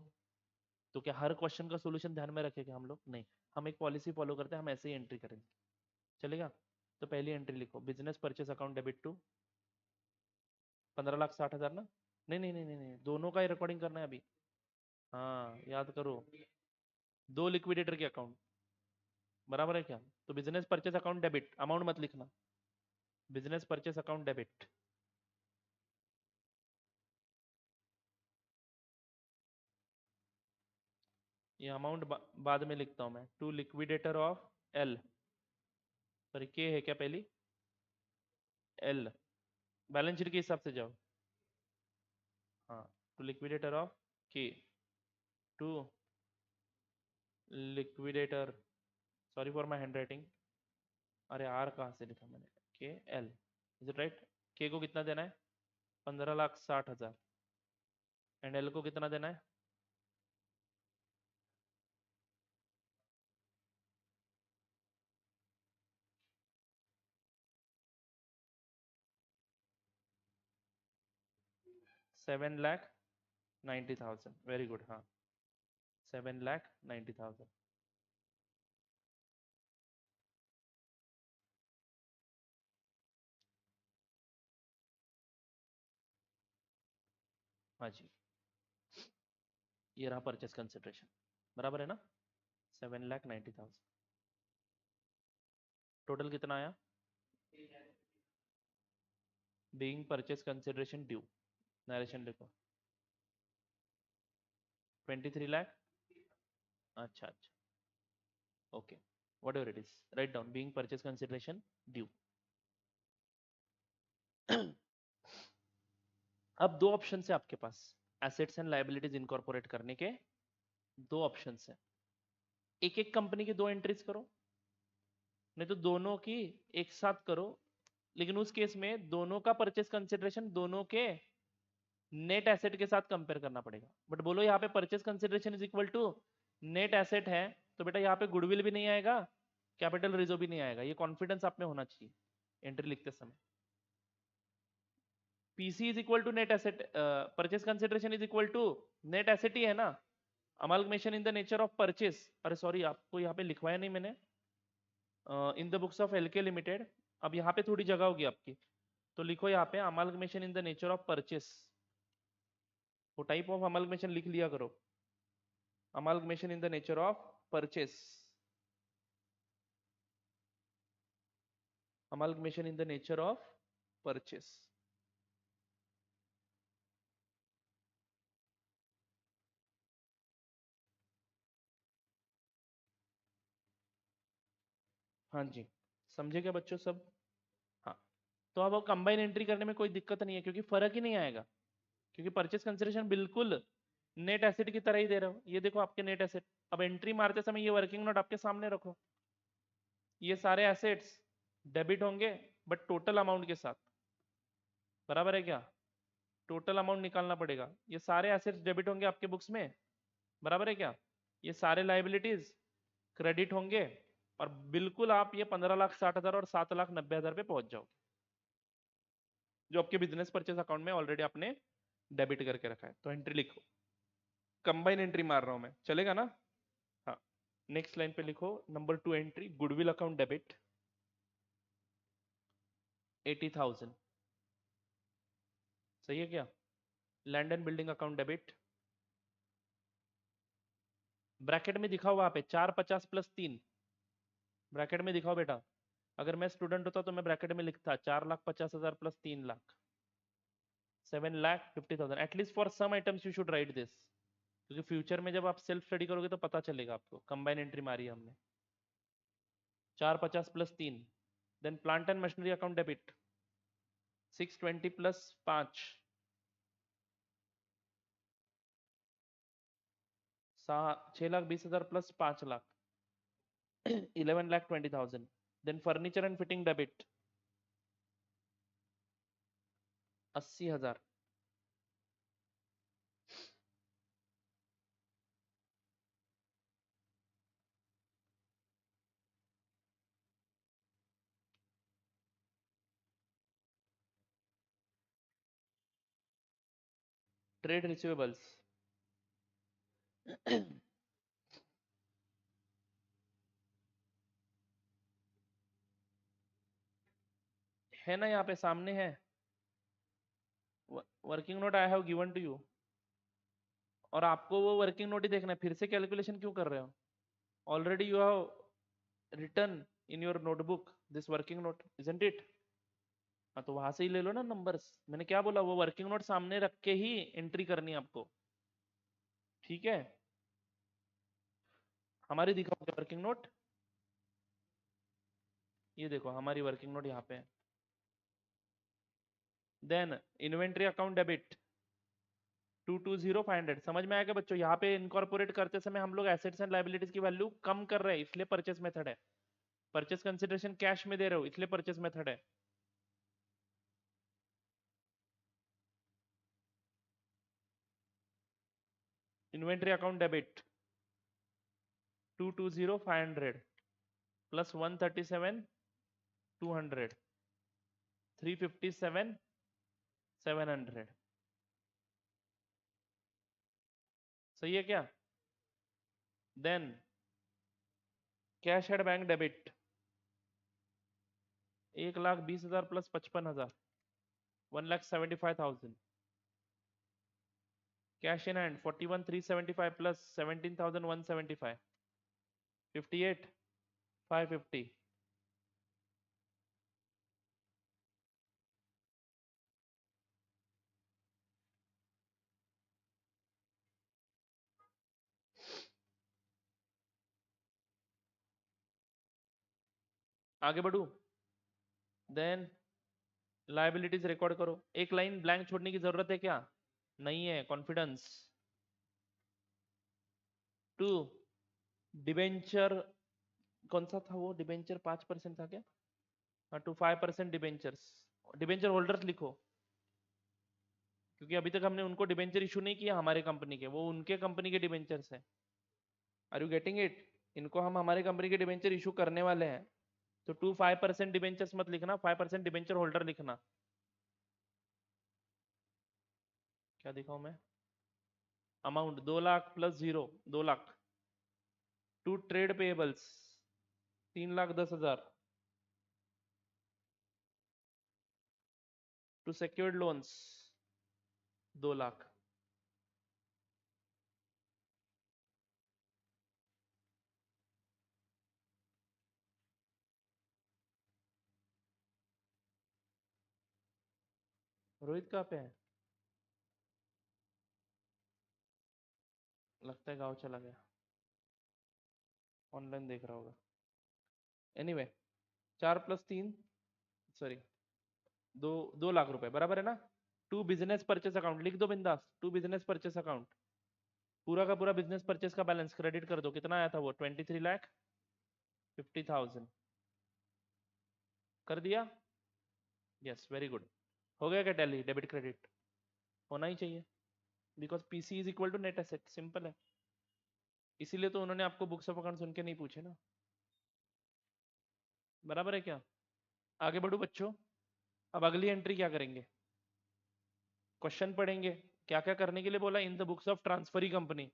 क्या हर क्वेश्चन का सोल्यूशन ध्यान में रखेंगे हम लोग? नहीं, हम एक पॉलिसी फॉलो करते हैं, हम ऐसे ही एंट्री करेंगे, चलेगा? तो पहली एंट्री लिखो, business purchase account debit to 15,60,000 ना? नहीं नहीं नहीं नहीं नहीं, दोनों का ही रिकॉर्डिंग करना है अभी। हाँ याद करो, दो लिक्विडेटर के अकाउंट, बराबर है क्या? तो business purchase account debit, amount मत लिखना, बिजनेस परचेस अकाउंट डेबिट। ये अमाउंट बाद में लिखता हूँ मैं, टू लिक्विडेटर ऑफ एल, पर के है क्या पहली? एल, बैलेंस शीट के हिसाब से जाओ। हाँ, to liquidator of K, to liquidator, sorry for my hand writing, अरे आर कहाँ से लिखा मैंने, के एल, इज इट राइट? के को कितना देना है? 15,60,000, एंड एल को कितना देना है? 7,90,000, वेरी गुड, हाँ, 7,90,000। हाँ जी, ये रहा परचेस कंसिडरेशन, बराबर है ना? 7,90,000, टोटल कितना आया? Being purchase consideration due, narration लिखो, 23 लाख। अच्छा अच्छा, okay, what ever it is, write down being purchase consideration due. अब दो ऑप्शन है आपके पास, एसेट्स एंड लायबिलिटीज इनकॉर्पोरेट करने के दो ऑप्शन है। एक एक कंपनी की दो एंट्रीज करो, नहीं तो दोनों की एक साथ करो, लेकिन उस केस में दोनों का परचेस कंसिडरेशन दोनों के नेट एसेट के साथ कंपेयर करना पड़ेगा। बट बोलो यहाँ पे purchase consideration is equal to net asset है, तो बेटा यहाँ पे गुडविल भी नहीं आएगा, कैपिटल रिजर्व भी नहीं आएगा, ये कॉन्फिडेंस आप में होना चाहिए एंट्री लिखते समय। PC is equal to net asset, purchase consideration is equal to net asset ही है ना, amalgamation in the nature of purchase, अरे सॉरी आपको यहाँ पे लिखवाया नहीं मैंने, in the books of LK limited, अब यहाँ पे थोड़ी जगह होगी आपकी, तो लिखो यहाँ पे amalgamation in the nature of purchase, वो टाइप ऑफ अमालगमेशन लिख लिया करो, amalgamation in the nature of purchase, amalgamation in the nature of purchase. हाँ जी, समझे क्या बच्चों सब? हाँ, तो अब कंबाइन एंट्री करने में कोई दिक्कत नहीं है, क्योंकि फर्क ही नहीं आएगा, क्योंकि परचेस कंसिडरेशन बिल्कुल नेट एसेट की तरह ही दे रहा हो, ये देखो आपके नेट एसेट। अब एंट्री मारते समय ये वर्किंग नोट आपके सामने रखो, ये सारे एसेट्स डेबिट होंगे बट टोटल अमाउंट के साथ, बराबर है क्या? टोटल अमाउंट निकालना पड़ेगा, ये सारे एसेट्स डेबिट होंगे आपके बुक्स में, बराबर है क्या? ये सारे लाइबिलिटीज क्रेडिट होंगे, और बिल्कुल आप ये 15,60,000 और 7,90,000 पे पहुंच जाओगे, जो आपके बिजनेस परचेस अकाउंट में ऑलरेडी आपने डेबिट करके रखा है। तो एंट्री लिखो, कंबाइन एंट्री मार रहा हूं मैं, चलेगा ना? हाँ, नेक्स्ट लाइन पे लिखो number 2 entry, goodwill account debit 80,000, सही है क्या? Land and building account debit, bracket में दिखा हुआ पे 450 प्लस 3, ब्रैकेट में दिखाओ बेटा, अगर मैं स्टूडेंट होता तो मैं ब्रैकेट में लिखता 4,50,000 plus 3,00,000, 7,50,000, at least for some items you should write this, क्योंकि फ्यूचर में जब आप सेल्फ स्टडी करोगे तो पता चलेगा आपको। कंबाइन एंट्री मारी है हमने, 450 plus 3, then plant and machinery account debit 620 plus 5, 6,20,000 plus 5,00,000, 11,20,000, then furniture and fitting debit 80,000, trade receivables है ना, यहाँ पे सामने है, working note I have given to you, और आपको वो वर्किंग नोट ही देखना है, फिर से कैलकुलेशन क्यों कर रहे हो? Already you have return in your notebook this working note, isn't it? हाँ, तो वहां से ही ले लो ना नंबर्स। मैंने क्या बोला, वो वर्किंग नोट सामने रख के ही एंट्री करनी है आपको, ठीक है? हमारी दिखाओ वर्किंग नोट, ये देखो हमारी वर्किंग नोट यहाँ पे है। देन इन्वेंट्री अकाउंट डेबिट 220,500, समझ में आएगा बच्चों? यहाँ पे इनकॉर्पोरेट करते समय हम लोग एसेट्स एंड लायबिलिटीज की वैल्यू कम कर रहे हैं, इसलिए परचेस मेथड है। परचेस कंसिडरेशन कैश में दे रहे हो, इसलिए परचेस मेथड है। इन्वेंट्री अकाउंट डेबिट 220,500 प्लस 137,200 357,700, सही है क्या? Then cash at bank debit 1,20,000 plus 55,000 1,75,000। Cash in hand 41,375 plus 17,175 58,550। आगे बढ़ू, देन लायबिलिटीज रिकॉर्ड करो। एक लाइन ब्लैंक छोड़ने की जरूरत है क्या? नहीं है, कॉन्फिडेंस। टू डिबेंचर, कौन सा था वो डिबेंचर? 5% था क्या? हाँ, टू 5% डिबेंचर्स, डिबेंचर होल्डर्स लिखो, क्योंकि अभी तक हमने उनको डिबेंचर इशू नहीं किया हमारे कंपनी के, वो उनके कंपनी के डिबेंचर्स है। Are you getting it? इनको हम हमारे कंपनी के डिबेंचर इशू करने वाले हैं, तो 5% डिबेंचर्स मत लिखना, 5% डिबेंचर होल्डर लिखना। क्या दिखाऊं मैं? Amount 2 lakh plus 0 2 lakh. To trade payables 3,10,000। To secured loans 2 lakh. Rohit कहाँ पे है? लगता है गाँव चला गया, ऑनलाइन देख रहा होगा। एनीवे, 4 + 3, सॉरी, 2 लाख रुपए बराबर है ना? टू बिजनेस परचेस अकाउंट लिख दो बिंदास, टू बिजनेस परचेस अकाउंट, पूरा का पूरा बिजनेस परचेस का बैलेंस क्रेडिट कर दो। कितना आया था वो? 23,50,000। कर दिया? Yes, very good. हो गया क्या टैली? डेबिट क्रेडिट होना ही चाहिए, because PC is equal to net asset, simple है। इसीलिए तो उन्होंने आपको बुक्स ऑफ अकाउंट सुन के नहीं पूछे ना, बराबर है क्या? आगे बढ़ो बच्चों, अब अगली एंट्री क्या करेंगे? क्वेश्चन पढ़ेंगे। क्या क्या करने के लिए बोला? इन the books of transferee company.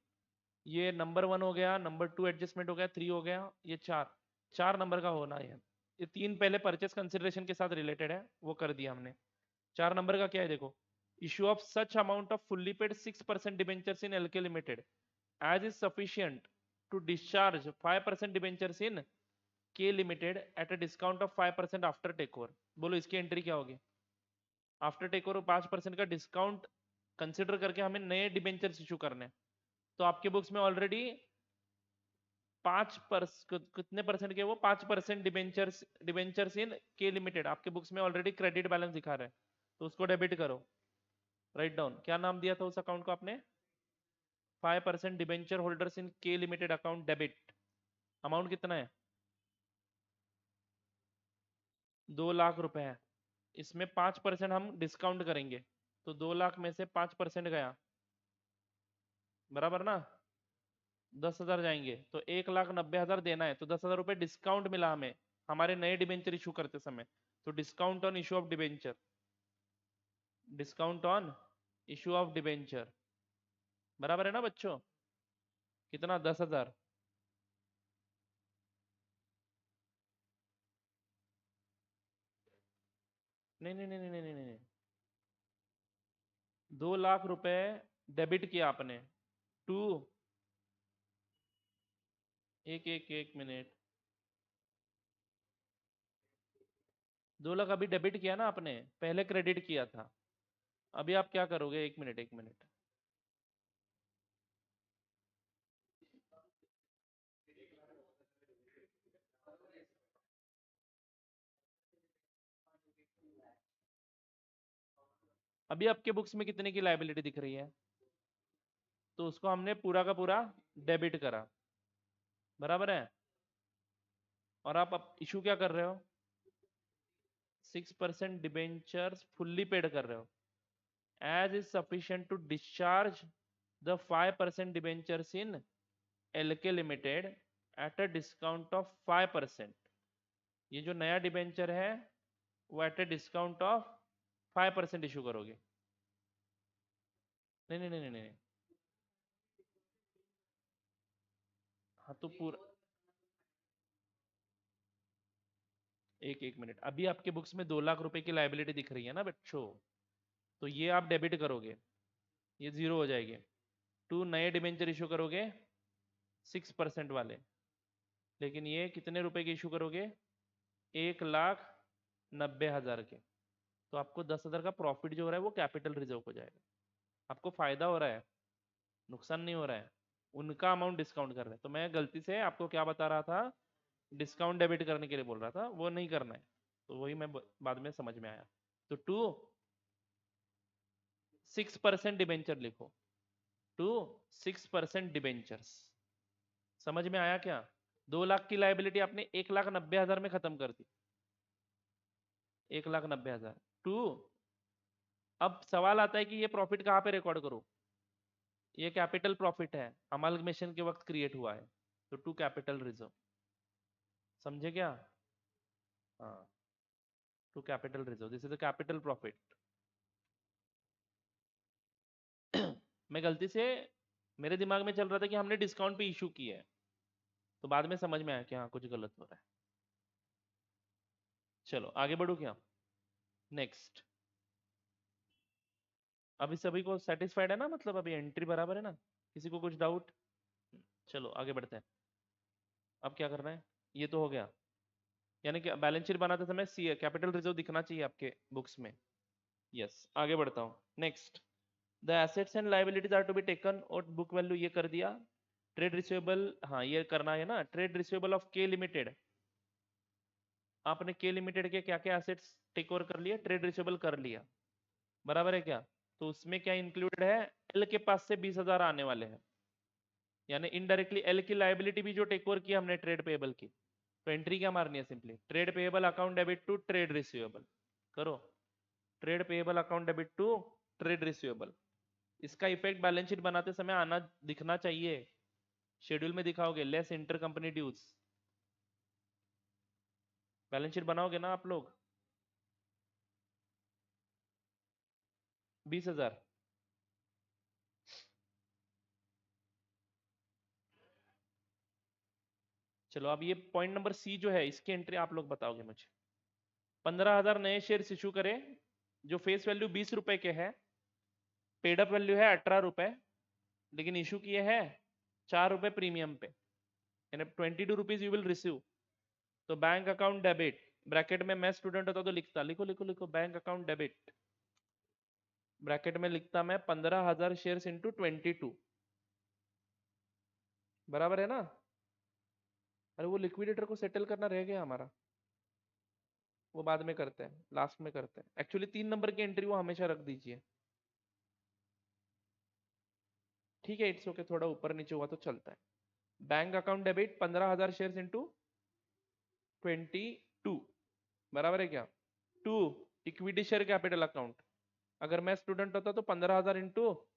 ये नंबर 1 हो गया, नंबर 2 एडजस्टमेंट हो गया, 3 हो गया, ये 4 नंबर का होना है। ये 3 पहले परचेस कंसिडरेशन के साथ रिलेटेड है, वो कर दिया हमने। 4 नंबर का क्या है देखो, issue of such amount of fully paid 6% debentures in LK limited as is sufficient to discharge 5% debentures in K limited at a discount of 5% after take over. बोलो इसकी एंट्री क्या होगी? आफ्टर टेक ओवर 5% का डिस्काउंट कंसिडर करके हमें नए डिबेंचर्स इशू करने हैं। तो आपके बुक्स में ऑलरेडी कितने परसेंट के? वो 5% debentures, debentures in K limited आपके बुक्स में ऑलरेडी क्रेडिट बैलेंस दिखा रहे हैं, तो उसको डेबिट करो। राइट डाउन, क्या नाम दिया था उस अकाउंट को आपने? 5% debenture holders in K limited account debit. Amount कितना है? 2 लाख रुपए है। इसमें 5% हम डिस्काउंट करेंगे, तो 2 लाख में से 5% गया, बराबर ना? 10,000 जाएंगे, तो 1,90,000 देना है, तो 10,000 रुपए डिस्काउंट मिला हमें हमारे नए डिबेंचर इशू करते समय। तो discount on issue of debenture, discount on issue of debenture, बराबर है ना बच्चों? कितना? 10,000। नहीं नहीं नहीं नहीं नहीं नहीं नहीं, 2 लाख रुपए डेबिट किया आपने टू, एक मिनट, 2 लाख अभी डेबिट किया ना आपने, पहले क्रेडिट किया था। अभी आप क्या करोगे, एक मिनट, अभी आपके बुक्स में कितने की लाइबिलिटी दिख रही है? तो उसको हमने पूरा का पूरा डेबिट करा, बराबर है। और आप इशू क्या कर रहे हो? 6% डिबेंचर्स फुल्ली पेड कर रहे हो, as is sufficient to discharge the 5% debentures in LK limited at a discount of 5%। ये जो नया डिबेंचर है वो at a discount of 5% issue करोगे। नहीं नहीं नहीं नहीं नहीं, हाँ तो पूरा, एक मिनट, अभी आपके बुक्स में 2 लाख रुपए की लाइबिलिटी दिख रही है ना बच्चों, तो ये आप डेबिट करोगे, ये जीरो हो जाएगी। टू नए डिबेंचर इशू करोगे 6% वाले, लेकिन ये कितने रुपए के इशू करोगे? 1,90,000 के। तो आपको 10,000 का प्रॉफिट जो हो रहा है वो कैपिटल रिजर्व हो जाएगा, आपको फायदा हो रहा है, नुकसान नहीं हो रहा है। उनका अमाउंट डिस्काउंट कर रहे हैं, तो मैं गलती से आपको क्या बता रहा था, डिस्काउंट डेबिट करने के लिए बोल रहा था, वो नहीं करना है। तो वही मैं बाद में समझ में आया। तो टू 6% डिबेंचर लिखो, टू 6% डिबेंचर्स। समझ में आया क्या? 2 लाख की लाइबिलिटी आपने 1,90,000 में खत्म कर दी, 1,90,000 टू। अब सवाल आता है कि ये प्रॉफिट कहाँ पे रिकॉर्ड करो? ये कैपिटल प्रॉफिट है, अमालगमेशन के वक्त क्रिएट हुआ है, तो टू कैपिटल रिजर्व। समझे क्या? हाँ, to capital reserve, this is the capital profit. मैं गलती से, मेरे दिमाग में चल रहा था कि हमने डिस्काउंट पे इशू किया है, तो बाद में समझ में आया कि हाँ कुछ गलत हो रहा है। चलो आगे बढ़ो क्या? नेक्स्ट। अभी सभी को सेटिस्फाइड है ना, मतलब अभी एंट्री बराबर है ना? किसी को कुछ डाउट? चलो आगे बढ़ते हैं। अब क्या करना है? ये तो हो गया, यानी कि बैलेंस शीट बनाते समय सी कैपिटल रिजर्व दिखना चाहिए आपके बुक्स में। यस, आगे बढ़ता हूँ। Next, the assets and liabilities are to be taken, और बुक वैल्यू ये कर दिया। ट्रेड रिसीवेबल, हाँ ये करना है ना, trade receivable of K limited. आपने के लिमिटेड के क्या क्या एसेट्स टेक ओवर कर लिया, ट्रेड रिसीवेबल कर लिया, बराबर है क्या? तो उसमें क्या इंक्लूडेड है? एल के पास से 20,000 आने वाले हैं, यानी इनडायरेक्टली एल की लाइबिलिटी भी जो टेक ओवर किया हमने ट्रेड पेएबल की। तो एंट्री क्या मारनी है? Simply trade payable account debit to trade receivable करो, trade payable account debit to trade receivable. इसका इफेक्ट बैलेंस शीट बनाते समय आना दिखना चाहिए, शेड्यूल में दिखाओगे less inter company dues. Balance sheet बनाओगे ना आप लोग? 20,000। चलो अब ये पॉइंट नंबर सी जो है, इसकी एंट्री आप लोग बताओगे मुझे। 15,000 नए शेयर इशू करें, जो फेस वैल्यू 20 रुपए के है, पेड अप वैल्यू है 18 रुपए, लेकिन इशू किए हैं 4 रुपए प्रीमियम पे, यानी 22 रुपीज यू विल रिसीव। तो बैंक अकाउंट डेबिट, ब्रैकेट में मैं स्टूडेंट होता तो लिखता, लिखो लिखो लिखो, बैंक अकाउंट डेबिट, ब्रैकेट में लिखता मैं 15,000 शेयर इंटू 22, बराबर है ना? अरे वो लिक्विडेटर को सेटल करना रह गया हमारा, वो बाद में करते हैं, लास्ट में करते हैं। एक्चुअली 3 नंबर की एंट्री वो हमेशा रख दीजिए, ठीक है? इट्स ओके, थोड़ा ऊपर नीचे हुआ तो चलता है। Bank account debit 15,000 share into 22, बराबर है क्या? To equity share capital account, अगर मैं स्टूडेंट होता तो 15,000 इंटू,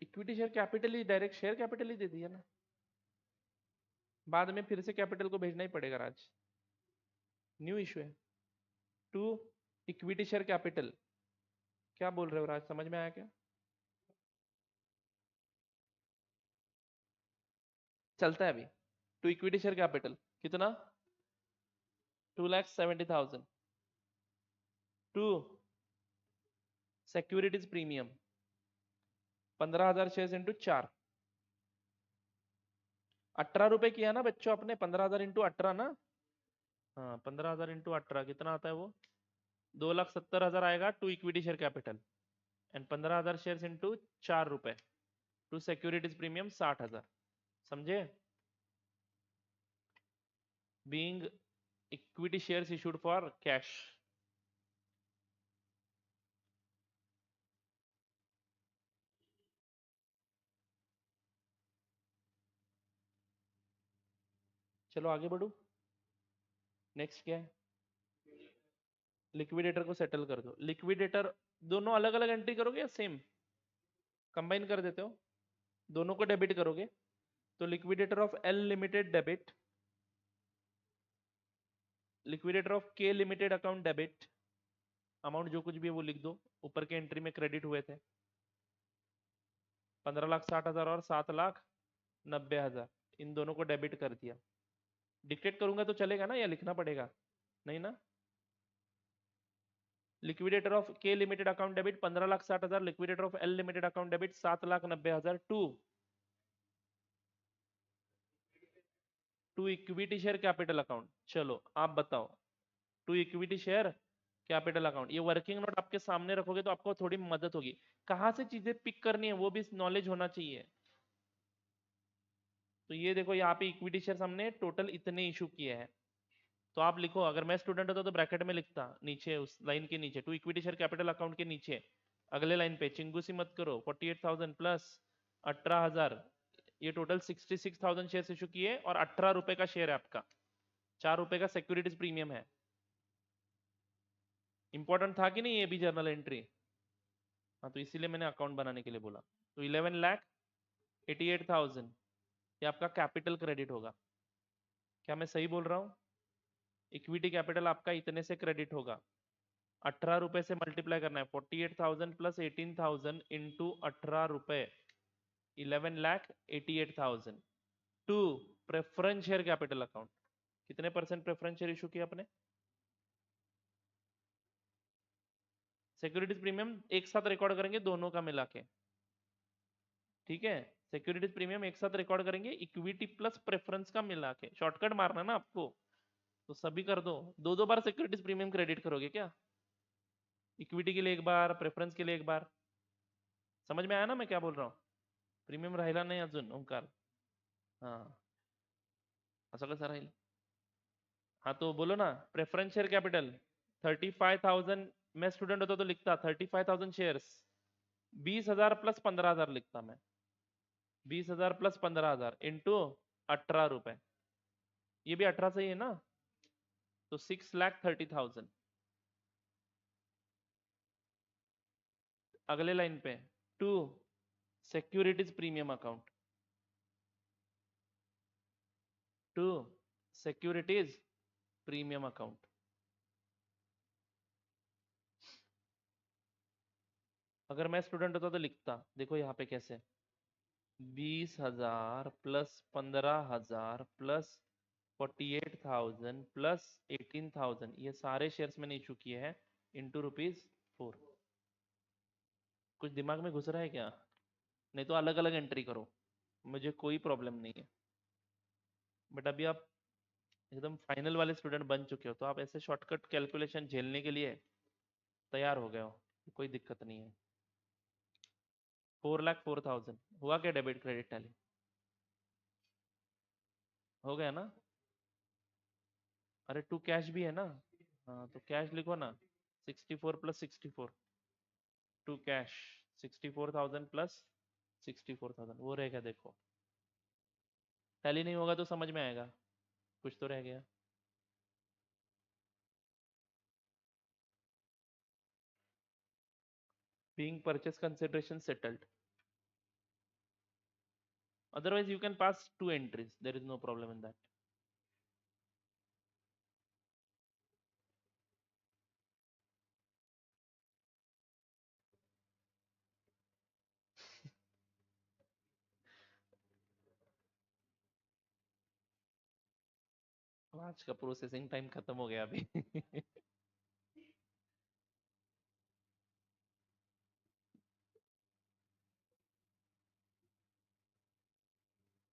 इक्विटी शेयर कैपिटल ही, डायरेक्ट शेयर कैपिटल ही दे दिया ना, बाद में फिर से कैपिटल को भेजना ही पड़ेगा राज, न्यू इशू है। टू इक्विटी शेयर कैपिटल, क्या बोल रहे हो राज, समझ में आया क्या? चलता है अभी। टू इक्विटी शेयर कैपिटल कितना? 2,70,000, to securities premium 15,000 share into 4, 18 रुपए किया ना बच्चों अपने, 15,000 इंटू 18 ना। हाँ 15,000 इंटू 18 कितना आता है वो, 2,70,000 आएगा to equity share capital, and 15,000 share into 4 रुपए टू सिक्योरिटीज प्रीमियम 60,000। समझे? Being equity shares issued for cash. चलो आगे बढ़ो। नेक्स्ट क्या है? लिक्विडेटर को सेटल कर दो। लिक्विडेटर दोनों अलग अलग एंट्री करोगे या सेम कंबाइन कर देते हो? दोनों को डेबिट करोगे तो liquidator of L limited debit, liquidator of K limited account debit, amount जो कुछ भी है वो लिख दो, ऊपर के एंट्री में क्रेडिट हुए थे 15,60,000 और 7,90,000, इन दोनों को डेबिट कर दिया। डिक्टेट करूंगा तो चलेगा ना या लिखना पड़ेगा? नहीं ना। Liquidator of K limited account debit 15,60,000, liquidator of L limited account debit 7,90,000 to equity share capital account. चलो आप बताओ, to equity share capital account, ये वर्किंग नोट आपके सामने रखोगे तो आपको थोड़ी मदद होगी, कहाँ से चीजें पिक करनी है वो भी नॉलेज होना चाहिए। तो ये देखो यहाँ पे इक्विटी शेयर हमने टोटल इतने इशू किए हैं, तो आप लिखो, अगर मैं स्टूडेंट होता तो ब्रैकेट में लिखता नीचे, उस लाइन के नीचे, to equity share capital account के नीचे अगले लाइन पे चिंगूसी मत करो, 48,000 प्लस 18,000, ये टोटल 66,000 शेयर इशू किए और 18 रुपए का शेयर है आपका, 4 रुपए का सिक्योरिटीज प्रीमियम है। इंपॉर्टेंट था कि नहीं ये भी जर्नल एंट्री? हाँ तो इसीलिए मैंने अकाउंट बनाने के लिए बोला। तो 11,88,000 ये आपका कैपिटल क्रेडिट होगा। क्या मैं सही बोल रहा हूँ? इक्विटी कैपिटल आपका इतने से क्रेडिट होगा, 18 रुपए से मल्टीप्लाई करना है, 48,000 प्लस 18,000 इंटू 18 रुपए, 11,88,000 to preference share capital account. कितने परसेंट प्रेफरेंस शेयर इशू किया आपने? सिक्योरिटीज प्रीमियम एक साथ रिकॉर्ड करेंगे दोनों का मिला के, ठीक है? सिक्योरिटीज प्रीमियम एक साथ रिकॉर्ड करेंगे इक्विटी प्लस प्रेफरेंस का मिला के, शॉर्टकट मारना ना आपको, तो सभी कर दो, दो दो बार सिक्योरिटीज प्रीमियम क्रेडिट करोगे क्या? इक्विटी के लिए एक बार, प्रेफरेंस के लिए एक बार। समझ में आया ना मैं क्या बोल रहा हूँ? प्रीमियम राहिला नाही अजून ओंकार? हाँ असं कसं राहील? हाँ तो बोलो ना, प्रेफरेंस शेयर कैपिटल 35,000, मैं स्टूडेंट होता तो लिखता 35,000 शेयर्स, 20,000 प्लस 15,000 लिखता मैं, 20,000 प्लस 15,000 इंटू 18 रुपए, ये भी 18 से ही है ना, तो 6,30,000। अगले लाइन पे to securities premium account, to securities premium account. अगर मैं स्टूडेंट होता तो लिखता, देखो यहाँ पे कैसे, 20,000 प्लस 15,000 प्लस 48,000 प्लस 18,000, ये सारे शेयर्स मैंने इशू किए हैं इंटू ₹4। कुछ दिमाग में घुस रहा है क्या? नहीं तो अलग अलग एंट्री करो, मुझे कोई प्रॉब्लम नहीं है, बट अभी आप एकदम फाइनल वाले स्टूडेंट बन चुके हो तो आप ऐसे शॉर्टकट कैलकुलेशन झेलने के लिए तैयार हो गए हो, कोई दिक्कत नहीं है। 4,04,000 हुआ क्या डेबिट क्रेडिट टैली? हो गया ना? अरे टू कैश भी है ना, हाँ तो कैश लिखो ना, 64 प्लस 64 टू कैश, 64,000 प्लस 64,000 वो रहेगा। देखो टैली नहीं होगा तो समझ में आएगा, कुछ तो रह गया। being purchase consideration settled, otherwise you can pass two entries, there is no problem in that. आज का प्रोसेसिंग टाइम खत्म हो गया अभी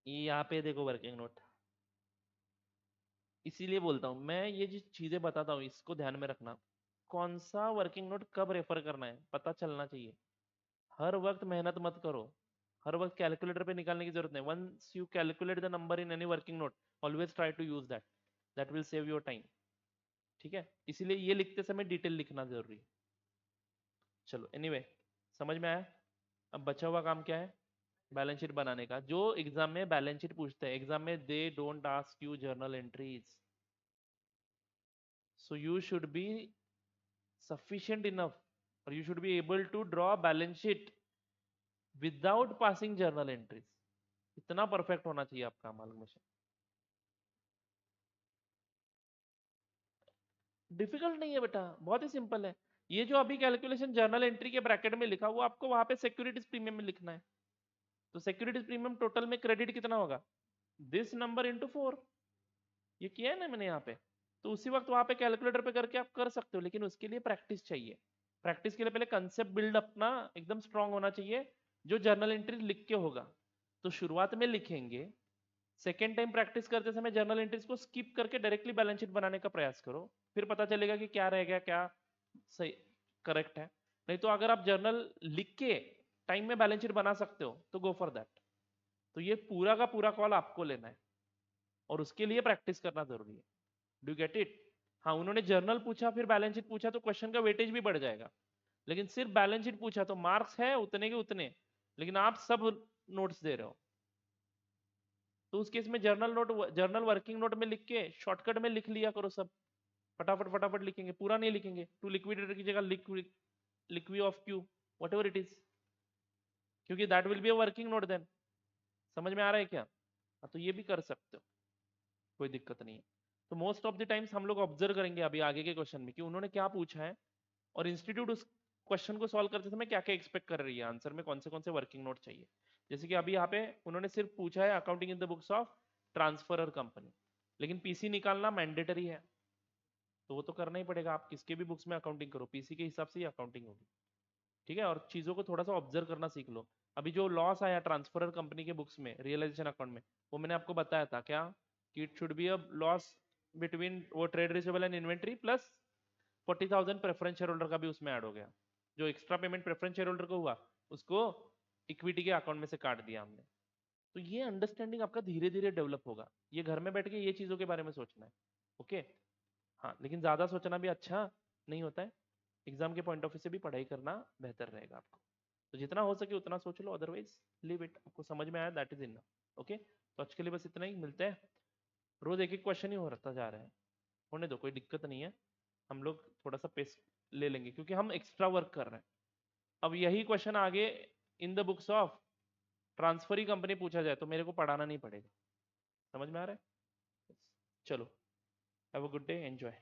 ये यहाँ पे देखो वर्किंग नोट, इसीलिए बोलता हूँ मैं, ये जो चीजें बताता हूँ इसको ध्यान में रखना। कौन सा वर्किंग नोट कब रेफर करना है पता चलना चाहिए। हर वक्त मेहनत मत करो, हर वक्त कैलकुलेटर पे निकालने की जरूरत नहीं। Once you calculate the number in any working note, always try to use that, that will save your time. ठीक है, इसीलिए ये लिखते समय डिटेल लिखना जरूरी है। चलो एनीवे, समझ में आया। अब बचा हुआ काम क्या है, बैलेंस शीट बनाने का। जो एग्जाम में बैलेंस शीट पूछते हैं, एग्जाम में they don't ask you journal entries, so you should be sufficient enough, or you should be able to draw a balance sheet without passing journal entries। इतना परफेक्ट होना चाहिए आपका मालूम मुझे। डिफिकल्ट नहीं है बेटा, बहुत ही सिंपल है। ये जो अभी कैलकुलेशन जर्नल एंट्री के ब्रैकेट में लिखा, वो आपको वहां पे सिक्योरिटीज प्रीमियम में लिखना है। तो सिक्योरिटीज प्रीमियम टोटल में क्रेडिट कितना होगा, दिस नंबर इंटू 4। ये किया है ना मैंने यहाँ पे। तो उसी वक्त वहां पे कैलकुलेटर पे करके आप कर सकते हो, लेकिन उसके लिए प्रैक्टिस चाहिए। प्रैक्टिस के लिए पहले कंसेप्ट बिल्ड अपना एकदम स्ट्रांग होना चाहिए, जो जर्नल एंट्री लिख के होगा। तो शुरुआत में लिखेंगे, सेकेंड टाइम प्रैक्टिस करते समय जर्नल एंट्रीज को स्किप करके डायरेक्टली बैलेंस शीट बनाने का प्रयास करो। फिर पता चलेगा कि क्या रह गया, क्या सही करेक्ट है। नहीं तो अगर आप जर्नल लिख के टाइम में बैलेंस शीट बना सकते हो तो गो फॉर दैट। तो ये पूरा का पूरा कॉल आपको लेना है, और उसके लिए प्रैक्टिस करना जरूरी है। Do get it. हाँ, उन्होंने जर्नल पूछा फिर बैलेंस शीट पूछा तो क्वेश्चन का वेटेज भी बढ़ जाएगा। लेकिन सिर्फ बैलेंस शीट पूछा तो मार्क्स है उतने के उतने, लेकिन आप सब नोट्स दे रहे हो। तो उस केस में journal note, journal working note में लिख के शॉर्टकट में लिख लिया करो सब। फटाफट फटाफट लिखेंगे, पूरा नहीं लिखेंगे। टू लिक्विडेटर की जगह लिक्विड, लिक्वी of Q, whatever it is, क्योंकि that will be a working note then. समझ में आ रहा है क्या। हाँ, तो ये भी कर सकते हो, कोई दिक्कत नहीं है। तो मोस्ट ऑफ द टाइम्स हम लोग ऑब्जर्व करेंगे अभी आगे के क्वेश्चन में कि उन्होंने क्या पूछा है, और इंस्टीट्यूट उस क्वेश्चन को सॉल्व करते समय क्या क्या एक्सपेक्ट कर रही है आंसर में, कौन से वर्किंग नोट चाहिए। जैसे कि अभी यहाँ पे उन्होंने सिर्फ पूछा है accounting in the books of transferor company, लेकिन पीसी निकालना मैंडेटरी है, तो वो तो करना ही पड़ेगा। आप किसके भी बुक्स में अकाउंटिंग करो, पीसी के हिसाब से ही अकाउंटिंग होगी। ठीक है, और चीजों को थोड़ा सा ऑब्जर्व करना सीख लो। अभी जो लॉस आया ट्रांसफरर कंपनी के बुक्स में रियलाइजेशन अकाउंट में, वो मैंने आपको बताया था क्या, कि it should be a loss between वो trade receivable and inventory plus 40,000 preference share holder का भी उसमें ऐड हो गया। जो extra payment preference share holder को हुआ, उसको इक्विटी के अकाउंट में से काट दिया हमने। तो ये अंडरस्टैंडिंग आपका धीरे धीरे डेवलप होगा, ये घर में बैठ के ये चीजों के बारे में सोचना है। ओके। हाँ, लेकिन ज्यादा सोचना भी अच्छा नहीं होता है। एग्जाम के पॉइंट ऑफ व्यू से भी पढ़ाई करना बेहतर रहेगा आपको। तो जितना हो सके उतना सोच लो, अदरवाइज लीव इट। आपको समझ में आया, दैट इज इनफ। ओके, तो आज के लिए बस इतना ही, मिलते हैं। रोज एक एक क्वेश्चन ही हो रहा जा रहा है, होने दो, कोई दिक्कत नहीं है। हम लोग थोड़ा सा पेस ले लेंगे क्योंकि हम एक्स्ट्रा वर्क कर रहे हैं। अब यही क्वेश्चन आगे इन the books of transfer he company पूछा जाए तो मेरे को पढ़ाना नहीं पड़ेगा। समझ में आ रहा है। चलो, have a good day, enjoy.